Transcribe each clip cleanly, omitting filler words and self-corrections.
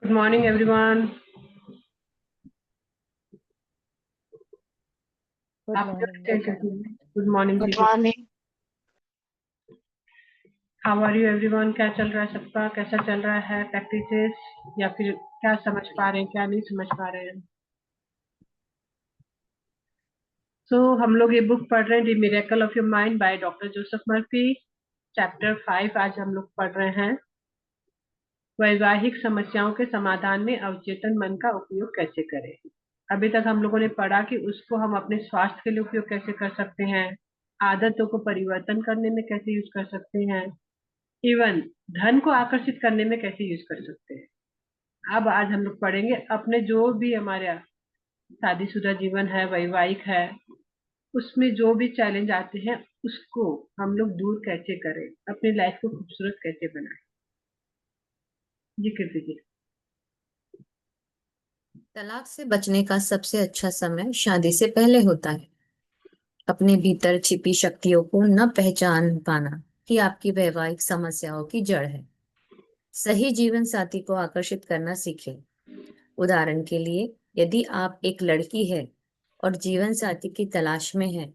Good morning, everyone. Good आप morning. Good morning good जी। Morning. How are you everyone? क्या चल रहा है सबका? कैसा चल रहा है प्रैक्टिसेस? या फिर क्या समझ पा रहे हैं, क्या नहीं समझ पा रहे हैं? हम लोग ये बुक पढ़ रहे हैं, the miracle of your mind by doctor Joseph Murphy. Chapter 5 आज हम लोग पढ़ रहे हैं। वैवाहिक समस्याओं के समाधान में अवचेतन मन का उपयोग कैसे करें। अभी तक हम लोगों ने पढ़ा कि उसको हम अपने स्वास्थ्य के लिए उपयोग कैसे कर सकते हैं, आदतों को परिवर्तन करने में कैसे यूज कर सकते हैं, इवन धन को आकर्षित करने में कैसे यूज कर सकते हैं। अब आज हम लोग पढ़ेंगे अपने जो भी हमारे शादीशुदा जीवन है, वैवाहिक है, उसमें जो भी चैलेंज आते हैं उसको हम लोग दूर कैसे करें, अपनी लाइफ को खूबसूरत कैसे बनाएं। जी कीर्ति जी। तलाक से बचने का सबसे अच्छा समय शादी से पहले होता है। अपने भीतर छिपी शक्तियों को न पहचान पाना ही आपकी वैवाहिक समस्याओं की जड़ है। सही जीवन साथी को आकर्षित करना सीखें। उदाहरण के लिए, यदि आप एक लड़की है और जीवन साथी की तलाश में है,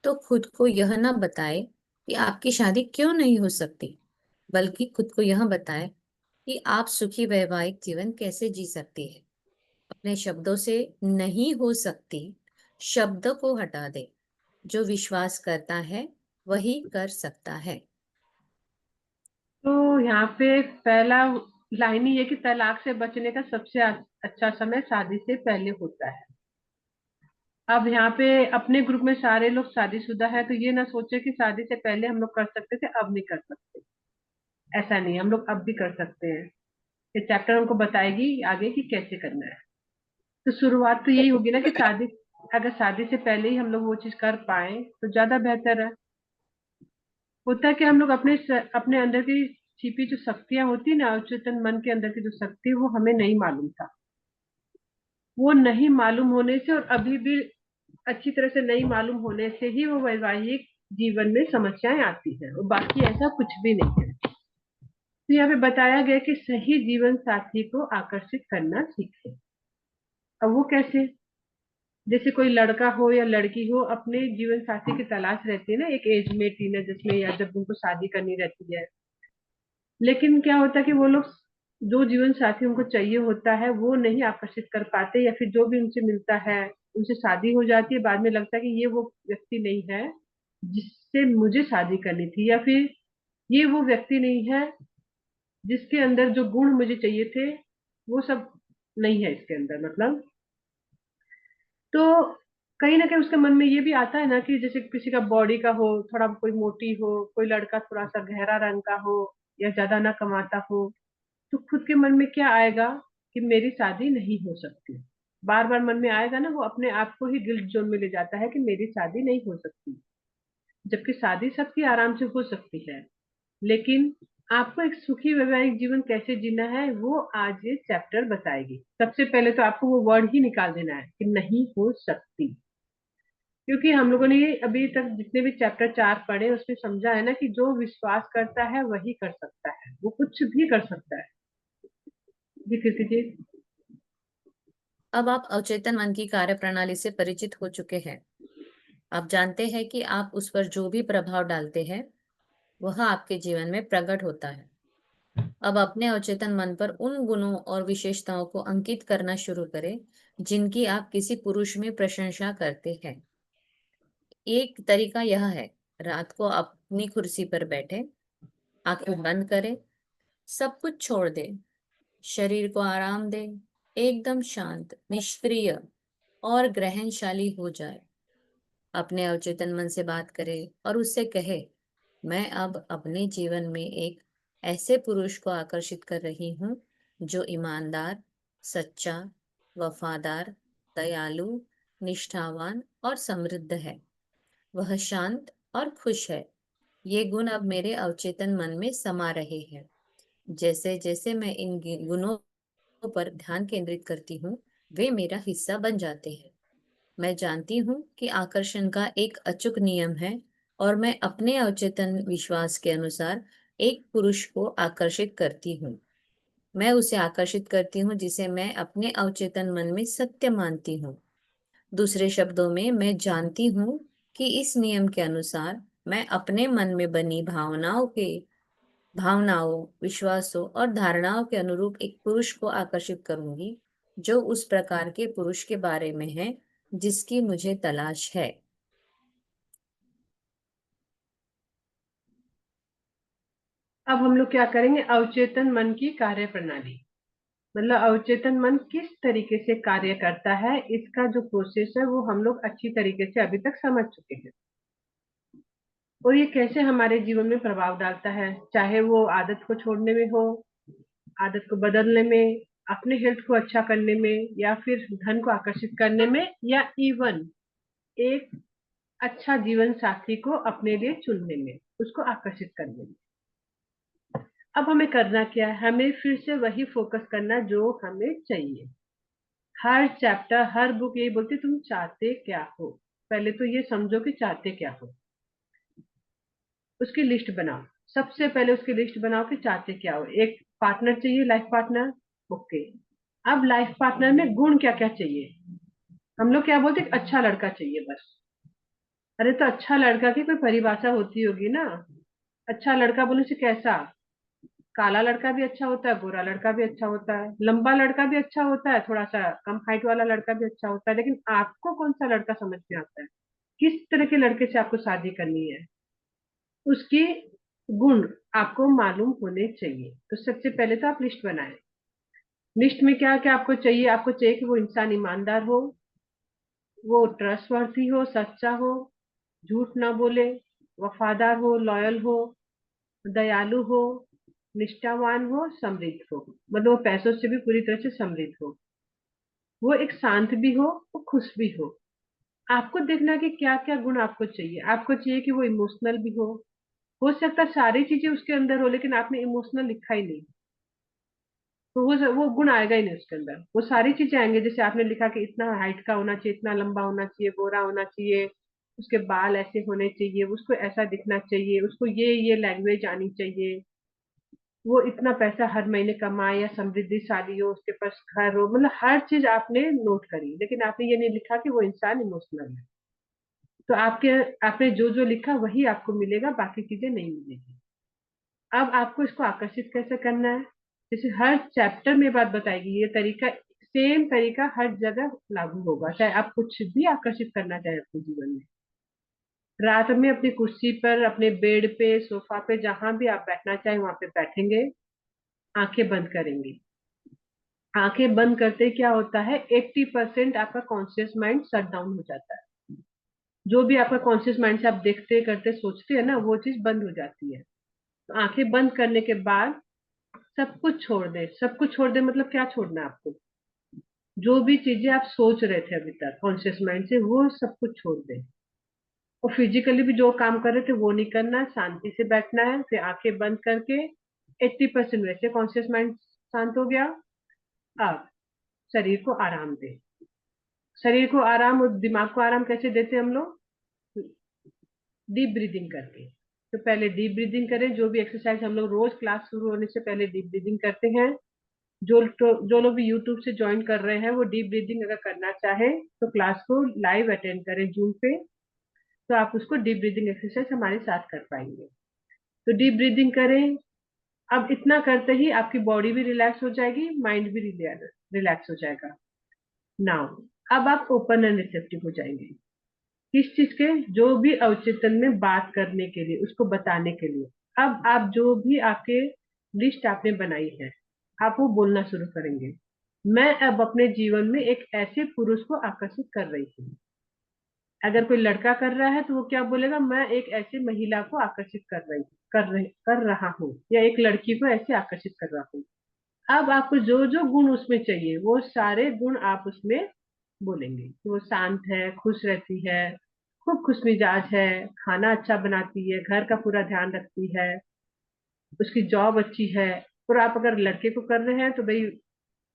तो खुद को यह न बताए कि आपकी शादी क्यों नहीं हो सकती, बल्कि खुद को यह बताए कि आप सुखी वैवाहिक जीवन कैसे जी सकती है। अपने शब्दों से नहीं हो सकती शब्द को हटा दे। जो विश्वास करता है वही कर सकता है। तो यहाँ पे पहला लाइन ही है कि तलाक से बचने का सबसे अच्छा समय शादी से पहले होता है। अब यहाँ पे अपने ग्रुप में सारे लोग शादीशुदा है, तो ये ना सोचे कि शादी से पहले हम लोग कर सकते थे अब नहीं कर सकते। ऐसा नहीं, हम लोग अब भी कर सकते हैं। ये चैप्टर हमको बताएगी आगे कि कैसे करना है। तो शुरुआत तो यही होगी ना कि शादी, अगर शादी से पहले ही हम लोग वो चीज कर पाए तो ज्यादा बेहतर है। होता है कि हम लोग अपने अंदर की छिपी जो शक्तियां होती है ना, अवचेतन मन के अंदर की जो शक्ति, वो हमें नहीं मालूम था। वो नहीं मालूम होने से और अभी भी अच्छी तरह से नहीं मालूम होने से ही वो वैवाहिक जीवन में समस्याएं आती हैं, और बाकी ऐसा कुछ भी नहीं है। तो यहाँ पे बताया गया कि सही जीवन साथी को आकर्षित करना सीखें। अब वो कैसे? जैसे कोई लड़का हो या लड़की हो, अपने जीवन साथी की तलाश रहती है ना एक एज में, टीनेजर्स में, या जब उनको शादी करनी रहती है। लेकिन क्या होता है कि वो लोग जो जीवन साथी उनको चाहिए होता है वो नहीं आकर्षित कर पाते, या फिर जो भी उनसे मिलता है उनसे शादी हो जाती है, बाद में लगता है कि ये वो व्यक्ति नहीं है जिससे मुझे शादी करनी थी, या फिर ये वो व्यक्ति नहीं है जिसके अंदर जो गुण मुझे चाहिए थे वो सब नहीं है इसके अंदर, मतलब। तो कहीं ना कहीं उसके मन में ये भी आता है ना कि जैसे किसी का बॉडी का हो, थोड़ा कोई मोटी हो, कोई लड़का थोड़ा सा गहरा रंग का हो, या ज्यादा ना कमाता हो, तो खुद के मन में क्या आएगा कि मेरी शादी नहीं हो सकती। बार बार मन में आएगा ना, वो अपने आप को ही गिल्ट जोन में ले जाता है कि मेरी शादी नहीं हो सकती। जबकि शादी सबकी आराम से हो सकती है। लेकिन आपको एक सुखी वैवाहिक जीवन कैसे जीना है वो आज ये चैप्टर बताएगी। सबसे पहले तो आपको वो वर्ड ही निकाल देना है कि नहीं हो सकती। क्योंकि हम लोगों ने अभी तक जितने भी चैप्टर 4 पढ़े उसमें समझा है ना कि जो विश्वास करता है वही कर सकता है, वो कुछ भी कर सकता है। जी कीर्ति जी। अब आप अवचेतन मन की कार्यप्रणाली से परिचित हो चुके हैं। आप जानते हैं कि आप उस पर जो भी प्रभाव डालते हैं वह आपके जीवन में प्रकट होता है। अब अपने अवचेतन मन पर उन गुणों और विशेषताओं को अंकित करना शुरू करें जिनकी आप किसी पुरुष में प्रशंसा करते हैं। एक तरीका यह है, रात को अपनी कुर्सी पर बैठे, आंखें बंद करें, सब कुछ छोड़ दें, शरीर को आराम दें, एकदम शांत, निष्क्रिय और ग्रहणशाली हो जाए। अपने अवचेतन मन से बात करें और उससे कहे, मैं अब अपने जीवन में एक ऐसे पुरुष को आकर्षित कर रही हूँ जो ईमानदार, सच्चा, वफादार, दयालु, निष्ठावान और समृद्ध है। वह शांत और खुश है। ये गुण अब मेरे अवचेतन मन में समा रहे हैं। जैसे जैसे मैं इन गुणों पर ध्यान केंद्रित करती हूँ, वे मेरा हिस्सा बन जाते हैं। मैं जानती हूँ कि आकर्षण का एक अचूक नियम है और मैं अपने अवचेतन विश्वास के अनुसार एक पुरुष को आकर्षित करती हूँ। मैं उसे आकर्षित करती हूँ जिसे मैं अपने अवचेतन मन में सत्य मानती हूँ। दूसरे शब्दों में, मैं जानती हूँ कि इस नियम के अनुसार मैं अपने मन में बनी भावनाओं, विश्वासों और धारणाओं के अनुरूप एक पुरुष को आकर्षित करूंगी, जो उस प्रकार के पुरुष के बारे में है जिसकी मुझे तलाश है। अब हम लोग क्या करेंगे, अवचेतन मन की कार्य प्रणाली, मतलब अवचेतन मन किस तरीके से कार्य करता है, इसका जो प्रोसेस है वो हम लोग अच्छी तरीके से अभी तक समझ चुके हैं। और ये कैसे हमारे जीवन में प्रभाव डालता है, चाहे वो आदत को छोड़ने में हो, आदत को बदलने में, अपने हेल्थ को अच्छा करने में, या फिर धन को आकर्षित करने में, या इवन एक अच्छा जीवन साथी को अपने लिए चुनने में, उसको आकर्षित करने में। अब हमें करना क्या है, हमें फिर से वही फोकस करना जो हमें चाहिए। हर चैप्टर, हर बुक यही बोलती तुम चाहते क्या हो, पहले तो ये समझो कि चाहते क्या हो, उसकी लिस्ट बनाओ। सबसे पहले उसकी लिस्ट बनाओ कि चाहते क्या हो। एक पार्टनर चाहिए, लाइफ पार्टनर, ओके। अब लाइफ पार्टनर में गुण क्या क्या चाहिए, हम लोग क्या बोलते हैं, अच्छा लड़का चाहिए बस। अरे तो अच्छा लड़का की कोई परिभाषा होती होगी ना। अच्छा लड़का बोलने से कैसा, काला लड़का भी अच्छा होता है, गोरा लड़का भी अच्छा होता है, लंबा लड़का भी अच्छा होता है, थोड़ा सा कम हाइट वाला लड़का भी अच्छा होता है, लेकिन आपको कौन सा लड़का समझ में आता है, किस तरह के लड़के से आपको शादी करनी है, उसके गुण आपको मालूम होने चाहिए। तो सबसे पहले तो आप लिस्ट बनाएं। लिस्ट में क्या क्या आपको चाहिए, आपको चाहिए कि वो इंसान ईमानदार हो, वो ट्रस्टवर्थी हो, सच्चा हो, झूठ ना बोले, वफादार हो, लॉयल हो, दयालु हो, निष्ठावान हो, समृद्ध हो, मतलब वो पैसों से भी पूरी तरह से समृद्ध हो, वो एक शांत भी हो, वो खुश भी हो। आपको देखना है कि क्या क्या गुण आपको चाहिए। आपको चाहिए कि वो इमोशनल भी हो सकता है सारी चीजें उसके अंदर हो, लेकिन आपने इमोशनल लिखा ही नहीं, तो वो गुण आएगा ही नहीं उसके अंदर। वो सारी चीजें आएंगे, जैसे आपने लिखा कि इतना हाइट का होना चाहिए, इतना लंबा होना चाहिए, गोरा होना चाहिए, उसके बाल ऐसे होने चाहिए, उसको ऐसा दिखना चाहिए, उसको ये लैंग्वेज आनी चाहिए, वो इतना पैसा हर महीने कमाए या समृद्धिशाली हो, उसके पास घर हो, मतलब हर चीज आपने नोट करी, लेकिन आपने ये नहीं लिखा कि वो इंसान इमोशनल है। तो आपके आपने जो जो लिखा वही आपको मिलेगा, बाकी चीजें नहीं मिलेगी। अब आपको इसको आकर्षित कैसे करना है, जैसे हर चैप्टर में बात बताएगी, ये तरीका सेम तरीका हर जगह लागू होगा, चाहे आप कुछ भी आकर्षित करना चाहे अपने जीवन में। रात में अपनी कुर्सी पर, अपने बेड पे, सोफा पे, जहां भी आप बैठना चाहे वहां पे बैठेंगे, आंखें बंद करेंगे। आंखें बंद करते क्या होता है, 80% आपका कॉन्शियस माइंड शट डाउन हो जाता है। जो भी आपका कॉन्शियस माइंड से आप देखते करते सोचते हैं ना, वो चीज बंद हो जाती है। तो आंखें बंद करने के बाद सब कुछ छोड़ दे। सब कुछ छोड़ दे मतलब क्या छोड़ना है आपको, जो भी चीजें आप सोच रहे थे अभी तक कॉन्शियस माइंड से, वो सब कुछ छोड़ दे। और फिजिकली भी जो काम कर रहे थे वो नहीं करना है, शांति से बैठना है, फिर आंखें बंद करके 80% वैसे कॉन्शियस माइंड शांत हो गया। अब शरीर को आराम दे। शरीर को आराम और दिमाग को आराम कैसे देते हैं हम लोग, डीप ब्रीदिंग करके। तो पहले डीप ब्रीदिंग करें, जो भी एक्सरसाइज हम लोग रोज क्लास शुरू होने से पहले डीप ब्रीदिंग करते हैं। जो लोग भी यूट्यूब से ज्वाइन कर रहे हैं वो डीप ब्रीदिंग अगर करना चाहे तो क्लास को लाइव अटेंड करें जूम पे, तो आप उसको डीप ब्रीदिंग एक्सरसाइज हमारे साथ कर पाएंगे। तो डीप ब्रीदिंग करें। अब इतना करते ही आपकी बॉडी भी रिलैक्स हो जाएगी, माइंड भी रिलैक्स हो जाएगा। नाउ अब आप ओपन एंड रिसेप्टिव हो जाएंगे, किस चीज के, जो भी अवचेतन में बात करने के लिए, उसको बताने के लिए। अब आप जो भी आपके लिस्ट आपने बनाई है, आप वो बोलना शुरू करेंगे। मैं अब अपने जीवन में एक ऐसे पुरुष को आकर्षित कर रही हूँ। अगर कोई लड़का कर रहा है तो वो क्या बोलेगा, मैं एक ऐसी महिला को आकर्षित कर रहा हूँ, या एक लड़की को ऐसे आकर्षित कर रहा हूँ। अब आपको जो जो गुण उसमें चाहिए वो सारे गुण आप उसमें बोलेंगे कि वो शांत है, खुश रहती है, खूब खुश मिजाज है, खाना अच्छा बनाती है, घर का पूरा ध्यान रखती है, उसकी जॉब अच्छी है। और आप अगर लड़के को कर रहे हैं तो भाई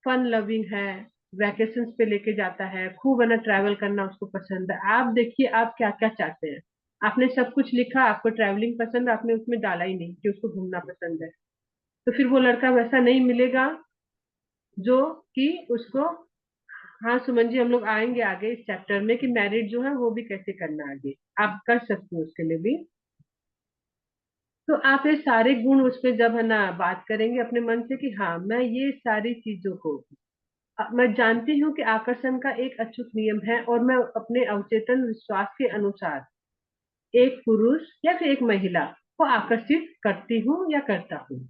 फन लविंग है, वैकेशंस पे लेके जाता है, खूब है ना, ट्रैवल करना उसको पसंद है। आप देखिए आप क्या क्या चाहते हैं। आपने सब कुछ लिखा, आपको ट्रैवलिंग पसंद, आपने उसमें डाला ही नहीं कि उसको घूमना पसंद है, तो फिर वो लड़का वैसा नहीं मिलेगा जो कि उसको, हाँ सुमन जी, हम लोग आएंगे आगे इस चैप्टर में कि मैरिज जो है वो भी कैसे करना है आगे, आप कर सकते हो उसके लिए भी। तो आप ये सारे गुण उसमें जब है ना बात करेंगे अपने मन से कि हाँ मैं ये सारी चीजों को, मैं जानती हूँ कि आकर्षण का एक अचूक नियम है और मैं अपने अवचेतन विश्वास के अनुसार एक पुरुष या फिर एक महिला को आकर्षित करती हूँ या करता हूँ।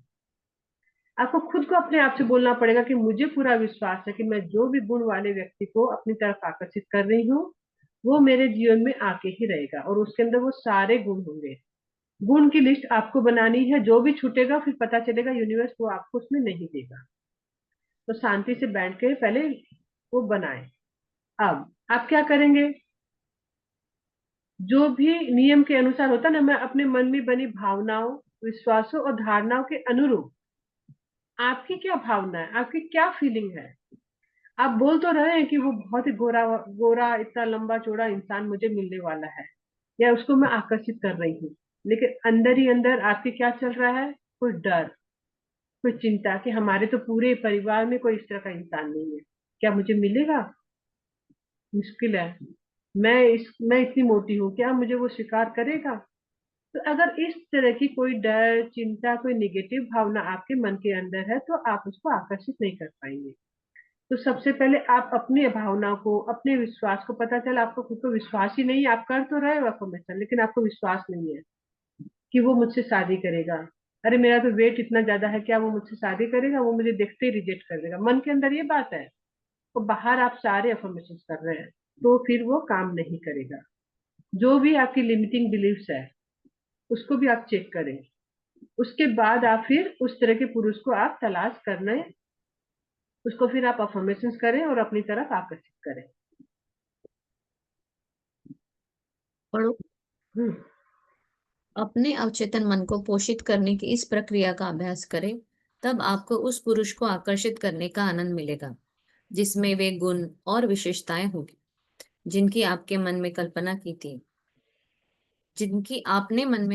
आपको खुद को अपने आप से बोलना पड़ेगा कि मुझे पूरा विश्वास है कि मैं जो भी गुण वाले व्यक्ति को अपनी तरफ आकर्षित कर रही हूँ वो मेरे जीवन में आके ही रहेगा और उसके अंदर वो सारे गुण होंगे। गुण की लिस्ट आपको बनानी है, जो भी छूटेगा फिर पता चलेगा यूनिवर्स वो आपको उसमें नहीं देगा। तो शांति से बैठ के पहले वो बनाए। अब आप क्या करेंगे, जो भी नियम के अनुसार होता है ना, मैं अपने मन में बनी भावनाओं, विश्वासों और धारणाओं के अनुरूप, आपकी क्या भावना है, आपकी क्या फीलिंग है। आप बोल तो रहे हैं कि वो बहुत ही गोरा गोरा इतना लंबा चौड़ा इंसान मुझे मिलने वाला है या उसको मैं आकर्षित कर रही हूँ, लेकिन अंदर ही अंदर आपके क्या चल रहा है, कोई डर, कोई चिंता कि हमारे तो पूरे परिवार में कोई इस तरह का इंसान नहीं है, क्या मुझे मिलेगा, मुश्किल है, मैं इतनी मोटी हूँ, क्या मुझे वो स्वीकार करेगा। तो अगर इस तरह की कोई डर, चिंता, कोई निगेटिव भावना आपके मन के अंदर है तो आप उसको आकर्षित नहीं कर पाएंगे। तो सबसे पहले आप अपनी भावना को, अपने विश्वास को, पता चला आपको खुद को विश्वास ही नहीं है, आप कर तो रहे हो अफर्मेशन लेकिन आपको विश्वास नहीं है कि वो मुझसे शादी करेगा। अरे मेरा तो वेट इतना ज्यादा है, क्या वो मुझसे शादी करेगा, वो मुझे देखते ही रिजेक्ट कर देगा, मन के अंदर ये बात है। तो बाहर आप सारे अफर्मेशन कर रहे हैं तो फिर वो काम नहीं करेगा। जो भी आपकी लिमिटिंग बिलीव्स है उसको भी आप चेक करें। उसके बाद आप फिर उस तरह के पुरुष को आप तलाश करने, उसको फिर आप अफर्मेशन करें और अपनी तरफ आकर्षित करें। पढ़ो। हम्म। अपने अवचेतन मन को पोषित करने की इस प्रक्रिया का अभ्यास करें, तब आपको उस पुरुष को आकर्षित करने का आनंद मिलेगा जिसमें वे गुण और विशेषताएं होगी जिनकी आपने मन में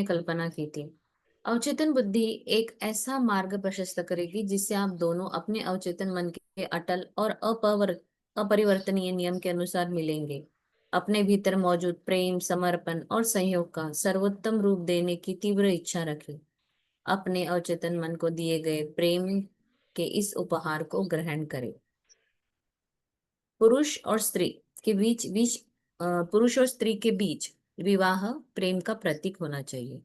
कल्पना की थी। अवचेतन बुद्धि एक ऐसा मार्ग प्रशस्त करेगी जिससे आप दोनों अपने अवचेतन मन के अटल और अपरिवर्तनीय नियम के अनुसार मिलेंगे। अपने भीतर मौजूद प्रेम, समर्पण और सहयोग का सर्वोत्तम रूप देने की तीव्र इच्छा रखें। अपने अवचेतन मन को दिए गए प्रेम के इस उपहार को ग्रहण करें। पुरुष और स्त्री के बीच बीच पुरुष और स्त्री के बीच विवाह प्रेम का प्रतीक होना चाहिए।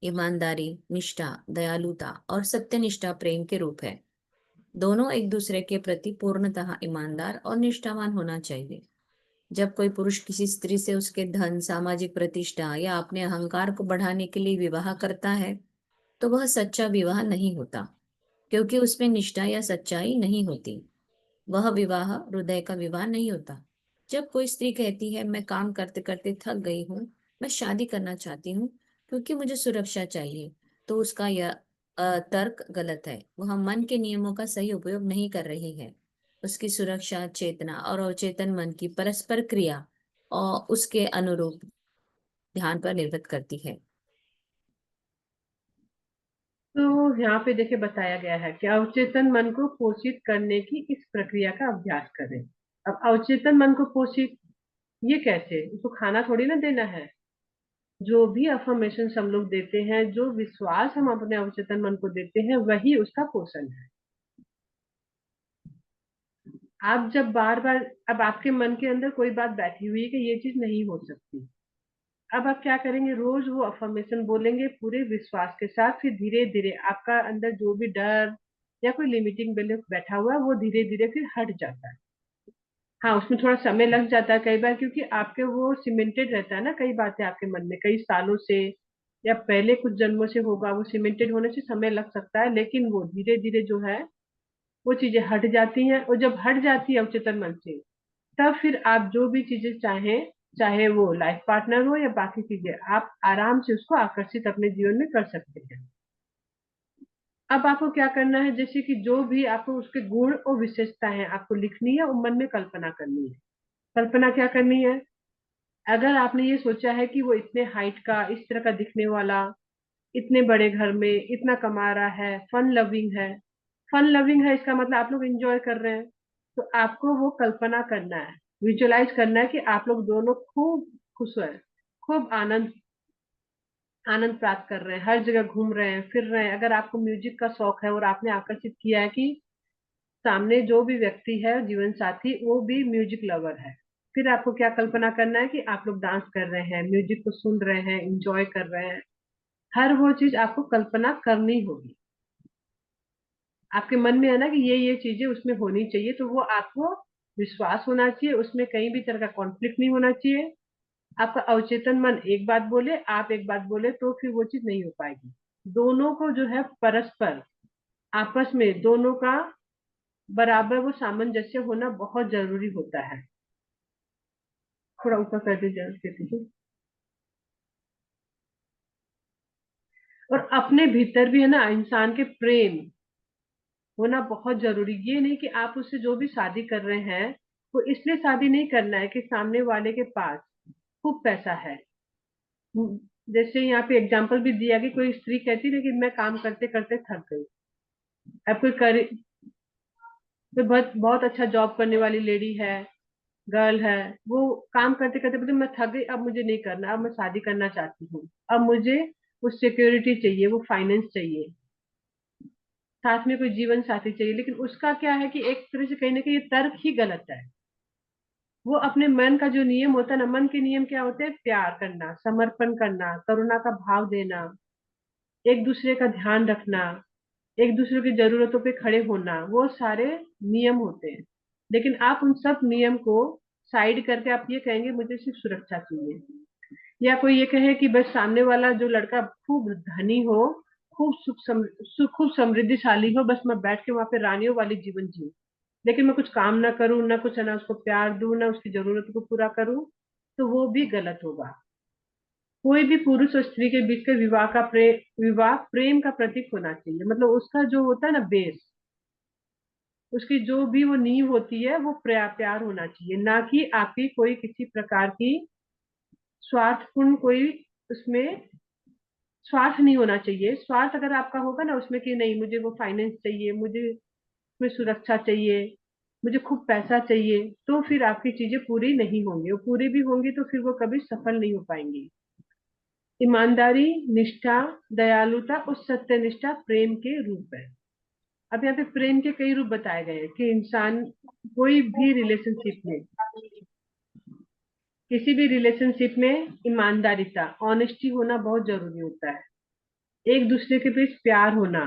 ईमानदारी, निष्ठा, दयालुता और सत्यनिष्ठा प्रेम के रूप है। दोनों एक दूसरे के प्रति पूर्णतः ईमानदार और निष्ठावान होना चाहिए। जब कोई पुरुष किसी स्त्री से उसके धन, सामाजिक प्रतिष्ठा या अपने अहंकार को बढ़ाने के लिए विवाह करता है, तो वह सच्चा विवाह नहीं होता, क्योंकि उसमें निष्ठा या सच्चाई नहीं होती। वह विवाह हृदय का विवाह नहीं होता। जब कोई स्त्री कहती है मैं काम करते करते थक गई हूँ, मैं शादी करना चाहती हूँ क्योंकि मुझे सुरक्षा चाहिए, तो उसका यह तर्क गलत है। वह मन के नियमों का सही उपयोग नहीं कर रही है। उसकी सुरक्षा चेतना और अवचेतन मन की परस्पर क्रिया और उसके अनुरूप ध्यान पर निर्भर करती है। तो यहाँ पे देखिए बताया गया है कि अवचेतन मन को पोषित करने की इस प्रक्रिया का अभ्यास करें। अब अवचेतन मन को पोषित, ये कैसे, उसको खाना थोड़ी ना देना है। जो भी अफर्मेशन हम लोग देते हैं, जो विश्वास हम अपने अवचेतन मन को देते हैं, वही उसका पोषण है। आप जब बार बार, अब आपके मन के अंदर कोई बात बैठी हुई है कि ये चीज नहीं हो सकती, अब आप क्या करेंगे, रोज वो अफर्मेशन बोलेंगे पूरे विश्वास के साथ, फिर धीरे धीरे आपका अंदर जो भी डर या कोई लिमिटिंग बिलीफ बैठा हुआ है वो धीरे धीरे फिर हट जाता है। हाँ उसमें थोड़ा समय लग जाता है कई बार, क्योंकि आपके वो सीमेंटेड रहता है ना, कई बातें आपके मन में कई सालों से या पहले कुछ जन्मों से होगा, वो सीमेंटेड होने से समय लग सकता है, लेकिन वो धीरे धीरे जो है वो चीजें हट जाती हैं। और जब हट जाती है अवचेतन मन से, तब फिर आप जो भी चीजें चाहें, चाहे वो लाइफ पार्टनर हो या बाकी चीजें, आप आराम से उसको आकर्षित अपने जीवन में कर सकते हैं। अब आपको क्या करना है, जैसे कि जो भी आपको उसके गुण और विशेषताएं आपको लिखनी है और मन में कल्पना करनी है। कल्पना क्या करनी है, अगर आपने ये सोचा है कि वो इतने हाइट का, इस तरह का दिखने वाला, इतने बड़े घर में, इतना कमा रहा है, फन लविंग है, फन लविंग है, इसका मतलब आप लोग एंजॉय कर रहे हैं। तो आपको वो कल्पना करना है, विजुअलाइज करना है कि आप लोग दोनों खूब खुश हैं, खूब आनंद आनंद प्राप्त कर रहे हैं, हर जगह घूम रहे हैं, फिर रहे हैं। अगर आपको म्यूजिक का शौक है और आपने आकर्षित किया है कि सामने जो भी व्यक्ति है जीवन साथी वो भी म्यूजिक लवर है, फिर आपको क्या कल्पना करना है कि आप लोग डांस कर रहे हैं, म्यूजिक को सुन रहे हैं, इंजॉय कर रहे हैं। हर वो चीज आपको कल्पना करनी होगी। आपके मन में है ना कि ये चीजें उसमें होनी चाहिए, तो वो आपको विश्वास होना चाहिए, उसमें कहीं भी तरह का कॉन्फ्लिक्ट नहीं होना चाहिए। आपका अवचेतन मन एक बात बोले, आप एक बात बोले, तो फिर वो चीज नहीं हो पाएगी। दोनों को जो है परस्पर आपस में दोनों का बराबर वो सामंजस्य होना बहुत जरूरी होता है। थोड़ा ऊपर कर दीजिए। और अपने भीतर भी है ना इंसान के प्रेम होना बहुत जरूरी। ये नहीं कि आप उससे जो भी शादी कर रहे हैं वो इसलिए शादी नहीं करना है कि सामने वाले के पास खूब पैसा है। जैसे यहाँ पे एग्जाम्पल भी दिया कि कोई स्त्री कहती है कि मैं काम करते करते थक गई। अब कोई बहुत बहुत अच्छा जॉब करने वाली लेडी है, गर्ल है, वो काम करते करते बोलती मैं थक गई, अब मुझे नहीं करना, अब मैं शादी करना चाहती हूँ। अब मुझे वो सिक्योरिटी चाहिए, वो फाइनेंस चाहिए, साथ में कोई जीवन साथी चाहिए। लेकिन उसका क्या है कि एक तरह से कहीं ना कहीं ये तर्क ही गलत है। वो अपने मन का जो नियम होता है ना, मन के नियम क्या होते हैं? प्यार करना, समर्पण करना, करुणा का भाव देना, एक दूसरे का ध्यान रखना, एक दूसरे की जरूरतों पे खड़े होना, वो सारे नियम होते हैं। लेकिन आप उन सब नियम को साइड करके आप ये कहेंगे मुझे सिर्फ सुरक्षा चाहिए, या कोई ये कहे कि बस सामने वाला जो लड़का खूब धनी हो, खूब खूब समृद्धिशाली हो, बस मैं बैठ के वहां पे रानियों वाली जीवन जीऊं, लेकिन मैं कुछ काम ना करूं, ना कुछ, ना उसको प्यार दूं, ना उसकी जरूरत को पूरा करूं, तो वो भी गलत होगा। कोई भी पुरुष और स्त्री के बीच का विवाह प्रेम का प्रतीक होना चाहिए। मतलब उसका जो होता है ना बेस, उसकी जो भी वो नींव होती है वो प्यार होना चाहिए, ना कि आपकी कोई किसी प्रकार की स्वार्थपूर्ण कोई उसमें स्वार्थ नहीं होना चाहिए। स्वार्थ अगर आपका होगा ना उसमें कि नहीं मुझे वो फाइनेंस चाहिए, मुझे उसमें सुरक्षा चाहिए, मुझे खूब पैसा चाहिए, तो फिर आपकी चीजें पूरी नहीं होंगी। वो पूरी भी होंगी तो फिर वो कभी सफल नहीं हो पाएंगी। ईमानदारी, निष्ठा, दयालुता और सत्यनिष्ठा प्रेम के रूप है। अब यहाँ पे प्रेम के कई रूप बताए गए हैं कि इंसान कोई भी रिलेशनशिप में, किसी भी रिलेशनशिप में ईमानदारिता, ऑनेस्टी होना बहुत जरूरी होता है। एक दूसरे के बीच प्यार होना,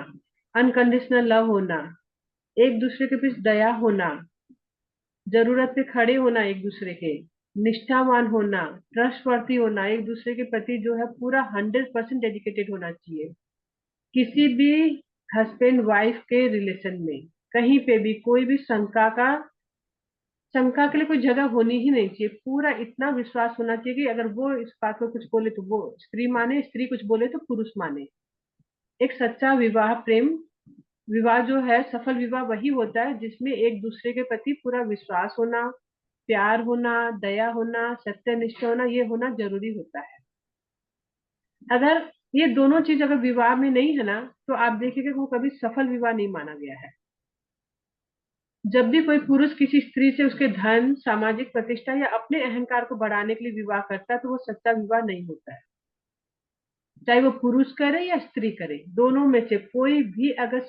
अनकंडीशनल लव होना, एक दूसरे के बीच दया होना, जरूरत पे खड़े होना एक दूसरे के, निष्ठावान होना, ट्रस्टवर्थी होना, एक दूसरे के प्रति जो है पूरा 100% डेडिकेटेड होना चाहिए। किसी भी हस्बैंड वाइफ के रिलेशन में कहीं पे भी कोई भी शंका के लिए कोई जगह होनी ही नहीं चाहिए। पूरा इतना विश्वास होना चाहिए कि अगर वो इस बात को कुछ बोले तो वो स्त्री माने, स्त्री कुछ बोले तो पुरुष माने। एक सच्चा विवाह जो है, सफल विवाह वही होता है जिसमें एक दूसरे के प्रति पूरा विश्वास होना, प्यार होना, दया होना, सत्यनिष्ठ होना, ये होना जरूरी होता है। अगर ये दोनों चीज अगर विवाह में नहीं है ना, तो आप देखिएगा वो कभी सफल विवाह नहीं माना गया है। जब भी कोई पुरुष किसी स्त्री से उसके धन, सामाजिक प्रतिष्ठा या अपने अहंकार को बढ़ाने के लिए विवाह करता है, तो वो सच्चा विवाह नहीं होता है। चाहे वो पुरुष करे या स्त्री करे, दोनों में से कोई भी अगर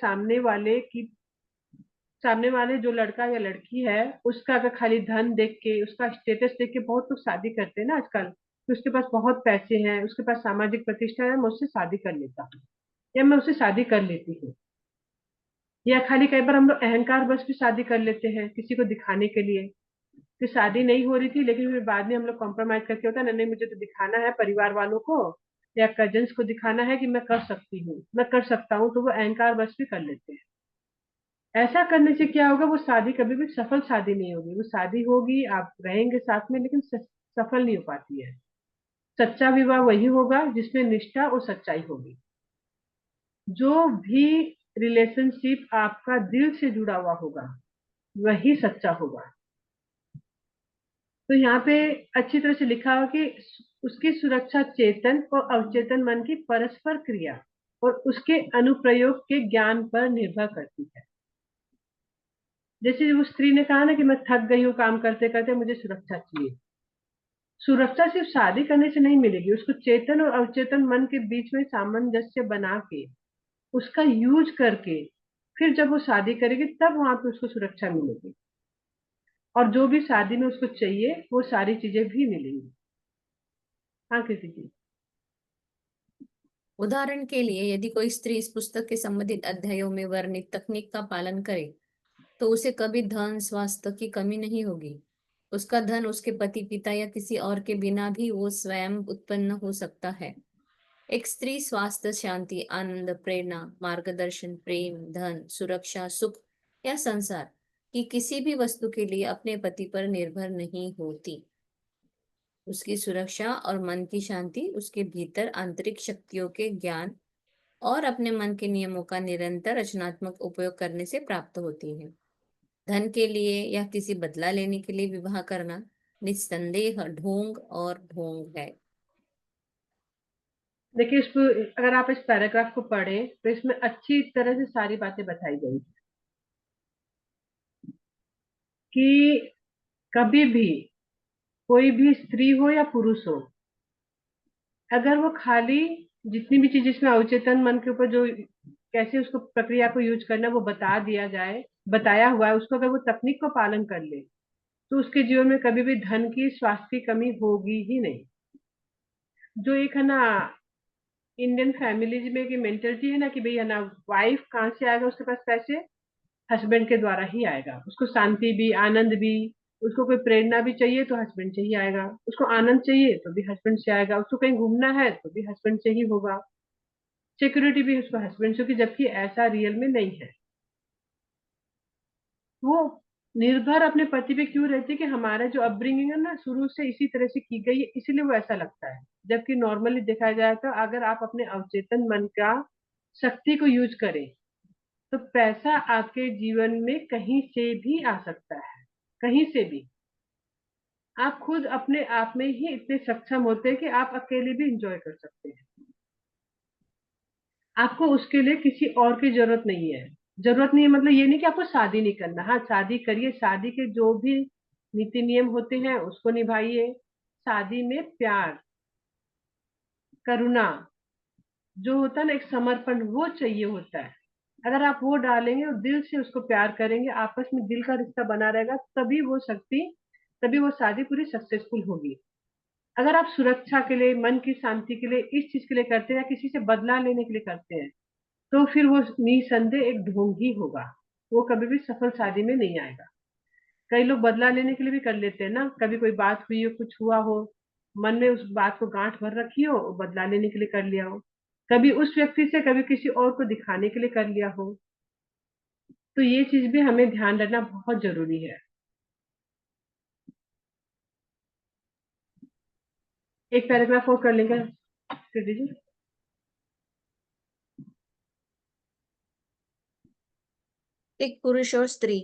सामने वाले जो लड़का या लड़की है, उसका अगर खाली धन देख के, उसका स्टेटस देख के बहुत लोग शादी करते हैं ना आजकल, कि उसके पास बहुत पैसे हैं, उसके पास सामाजिक प्रतिष्ठा है, मैं उससे शादी कर लेता हूँ या मैं उससे शादी कर लेती हूँ। या खाली कई बार हम लोग अहंकार बस भी शादी कर लेते हैं किसी को दिखाने के लिए। फिर शादी नहीं हो रही थी लेकिन फिर बाद में हम लोग कॉम्प्रोमाइज करके होता है ना, नहीं मुझे तो दिखाना है परिवार वालों को या कजन्स को दिखाना है कि मैं कर सकती हूँ, मैं कर सकता हूँ, तो वो अहंकार बस भी कर लेते हैं। ऐसा करने से क्या होगा? वो शादी कभी भी सफल शादी नहीं होगी। वो शादी होगी, आप रहेंगे साथ में, लेकिन सफल नहीं हो पाती है। सच्चा विवाह वही होगा जिसमें निष्ठा और सच्चाई होगी। जो भी रिलेशनशिप आपका दिल से जुड़ा हुआ होगा वही सच्चा होगा। तो यहाँ पे अच्छी तरह से लिखा हो कि उसकी सुरक्षा चेतन और अवचेतन मन की परस्पर क्रिया और उसके अनुप्रयोग के ज्ञान पर निर्भर करती है। जैसे वो स्त्री ने कहा ना कि मैं थक गई हूँ काम करते करते, मुझे सुरक्षा चाहिए। सुरक्षा सिर्फ शादी करने से नहीं मिलेगी, उसको चेतन और अवचेतन मन के बीच में सामंजस्य बना के, उसका यूज करके, फिर जब वो शादी करेगी तब वहां पे उसको सुरक्षा मिलेगी। और जो भी शादी में उसको चाहिए वो सारी चीजें भी मिलेंगी। हाँ किसी की। उदाहरण के लिए यदि कोई स्त्री इस पुस्तक के संबंधित अध्यायों में वर्णित तकनीक का पालन करे तो उसे कभी धन स्वास्थ्य की कमी नहीं होगी। उसका धन उसके पति पिता या किसी और के बिना भी वो स्वयं उत्पन्न हो सकता है। एक स्त्री स्वास्थ्य शांति आनंद प्रेरणा मार्गदर्शन प्रेम धन सुरक्षा सुख या संसार की किसी भी वस्तु के लिए अपने पति पर निर्भर नहीं होती। उसकी सुरक्षा और मन की शांति उसके भीतर आंतरिक शक्तियों के ज्ञान और अपने मन के नियमों का निरंतर रचनात्मक उपयोग करने से प्राप्त होती है। धन के लिए या किसी बदला लेने के लिए विवाह करना निस्संदेह ढोंग और ढोंग है। देखिए इसको, अगर आप इस पैराग्राफ को पढ़े तो इसमें अच्छी तरह से सारी बातें बताई गई कि कभी भी कोई भी स्त्री हो या पुरुष हो, अगर वो खाली जितनी भी चीज इसमें अवचेतन मन के ऊपर जो कैसे उसको प्रक्रिया को यूज करना वो बता दिया जाए, बताया हुआ है, उसको अगर वो तकनीक को पालन कर ले तो उसके जीवन में कभी भी धन की स्वास्थ्य की कमी होगी ही नहीं। जो एक है ना इंडियन फैमिलीज में की मेंटेलिटी है ना कि भाई है ना, वाइफ कहाँ से आएगा उसके पास पैसे, हस्बैंड के द्वारा ही आएगा। उसको शांति भी आनंद भी, उसको कोई प्रेरणा भी चाहिए तो हस्बैंड से ही आएगा, उसको आनंद चाहिए तो भी हस्बैंड से आएगा, उसको कहीं घूमना है तो भी हस्बैंड से ही होगा, सिक्योरिटी भी उसको हस्बैंड से, जबकि ऐसा रियल में नहीं है। वो निर्भर अपने पति पे क्यों रहती है कि हमारा जो अपब्रिंगिंग है ना शुरू से इसी तरह से की गई है, इसीलिए वो ऐसा लगता है। जबकि नॉर्मली देखा जाए तो अगर आप अपने अवचेतन मन का शक्ति को यूज करें तो पैसा आपके जीवन में कहीं से भी आ सकता है, कहीं से भी। आप खुद अपने आप में ही इतने सक्षम होते हैं कि आप अकेले भी इंजॉय कर सकते हैं। आपको उसके लिए किसी और की जरूरत नहीं है। जरूरत नहीं है मतलब ये नहीं कि आपको शादी नहीं करना, हाँ शादी करिए, शादी के जो भी नीति नियम होते हैं उसको निभाइए। शादी में प्यार करुणा जो होता है ना, एक समर्पण वो चाहिए होता है। अगर आप वो डालेंगे और दिल से उसको प्यार करेंगे, आपस में दिल का रिश्ता बना रहेगा, तभी वो शक्ति, तभी वो शादी पूरी सक्सेसफुल होगी। अगर आप सुरक्षा के लिए मन की शांति के लिए इस चीज के लिए करते हैं या किसी से बदला लेने के लिए करते हैं तो फिर वो निसंदेह एक ढोंग ही होगा। वो कभी भी सफल शादी में नहीं आएगा। कई लोग बदला लेने के लिए भी कर लेते हैं ना, कभी कोई बात हुई हो कुछ हुआ हो, मन में उस बात को गांठ भर रखी हो, बदला लेने के लिए कर लिया हो, कभी उस व्यक्ति से कभी किसी और को दिखाने के लिए कर लिया हो। तो ये चीज भी हमें ध्यान रखना बहुत जरूरी है। एक पैराग्राफ और कर लेंगे, कर दीजिए। एक पुरुष और स्त्री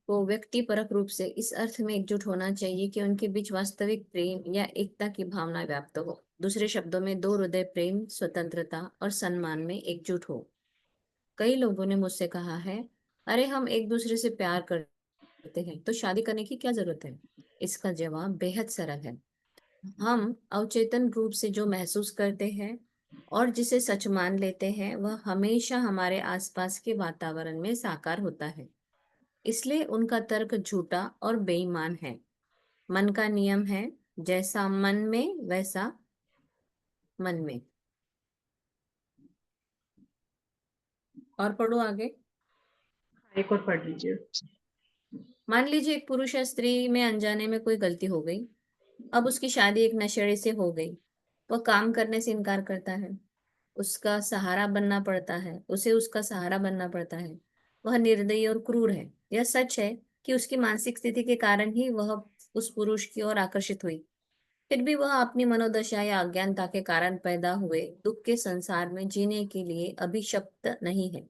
को व्यक्तिपरक रूप से इस अर्थ में एकजुट होना चाहिए कि उनके बीच वास्तविक प्रेम या एकता की भावना व्याप्त हो। दूसरे शब्दों में दो हृदय प्रेम स्वतंत्रता और सम्मान में एकजुट हो। कई लोगों ने मुझसे कहा है, अरे हम एक दूसरे से प्यार करते हैं तो शादी करने की क्या जरूरत है। इसका जवाब बेहद सरल है। हम अवचेतन रूप से जो महसूस करते हैं और जिसे सच मान लेते हैं वह हमेशा हमारे आसपास के वातावरण में साकार होता है। इसलिए उनका तर्क झूठा और बेईमान है। मन का नियम है, जैसा मन में वैसा मन में। और पढ़ो आगे। एक और पढ़ लीजिए। मान लीजिए एक पुरुष या स्त्री में अनजाने में कोई गलती हो गई। अब उसकी शादी एक नशेड़ी से हो गई। वह काम करने से इनकार करता है। उसका सहारा बनना पड़ता है, उसे उसका सहारा बनना पड़ता है। वह निर्दयी और क्रूर है। यह सच है कि उसकी मानसिक स्थिति के कारण ही वह उस पुरुष की ओर आकर्षित हुई। फिर भी वह अपनी मनोदशा या अज्ञानता के कारण पैदा हुए दुख के संसार में जीने के लिए अभिशप्त नहीं है।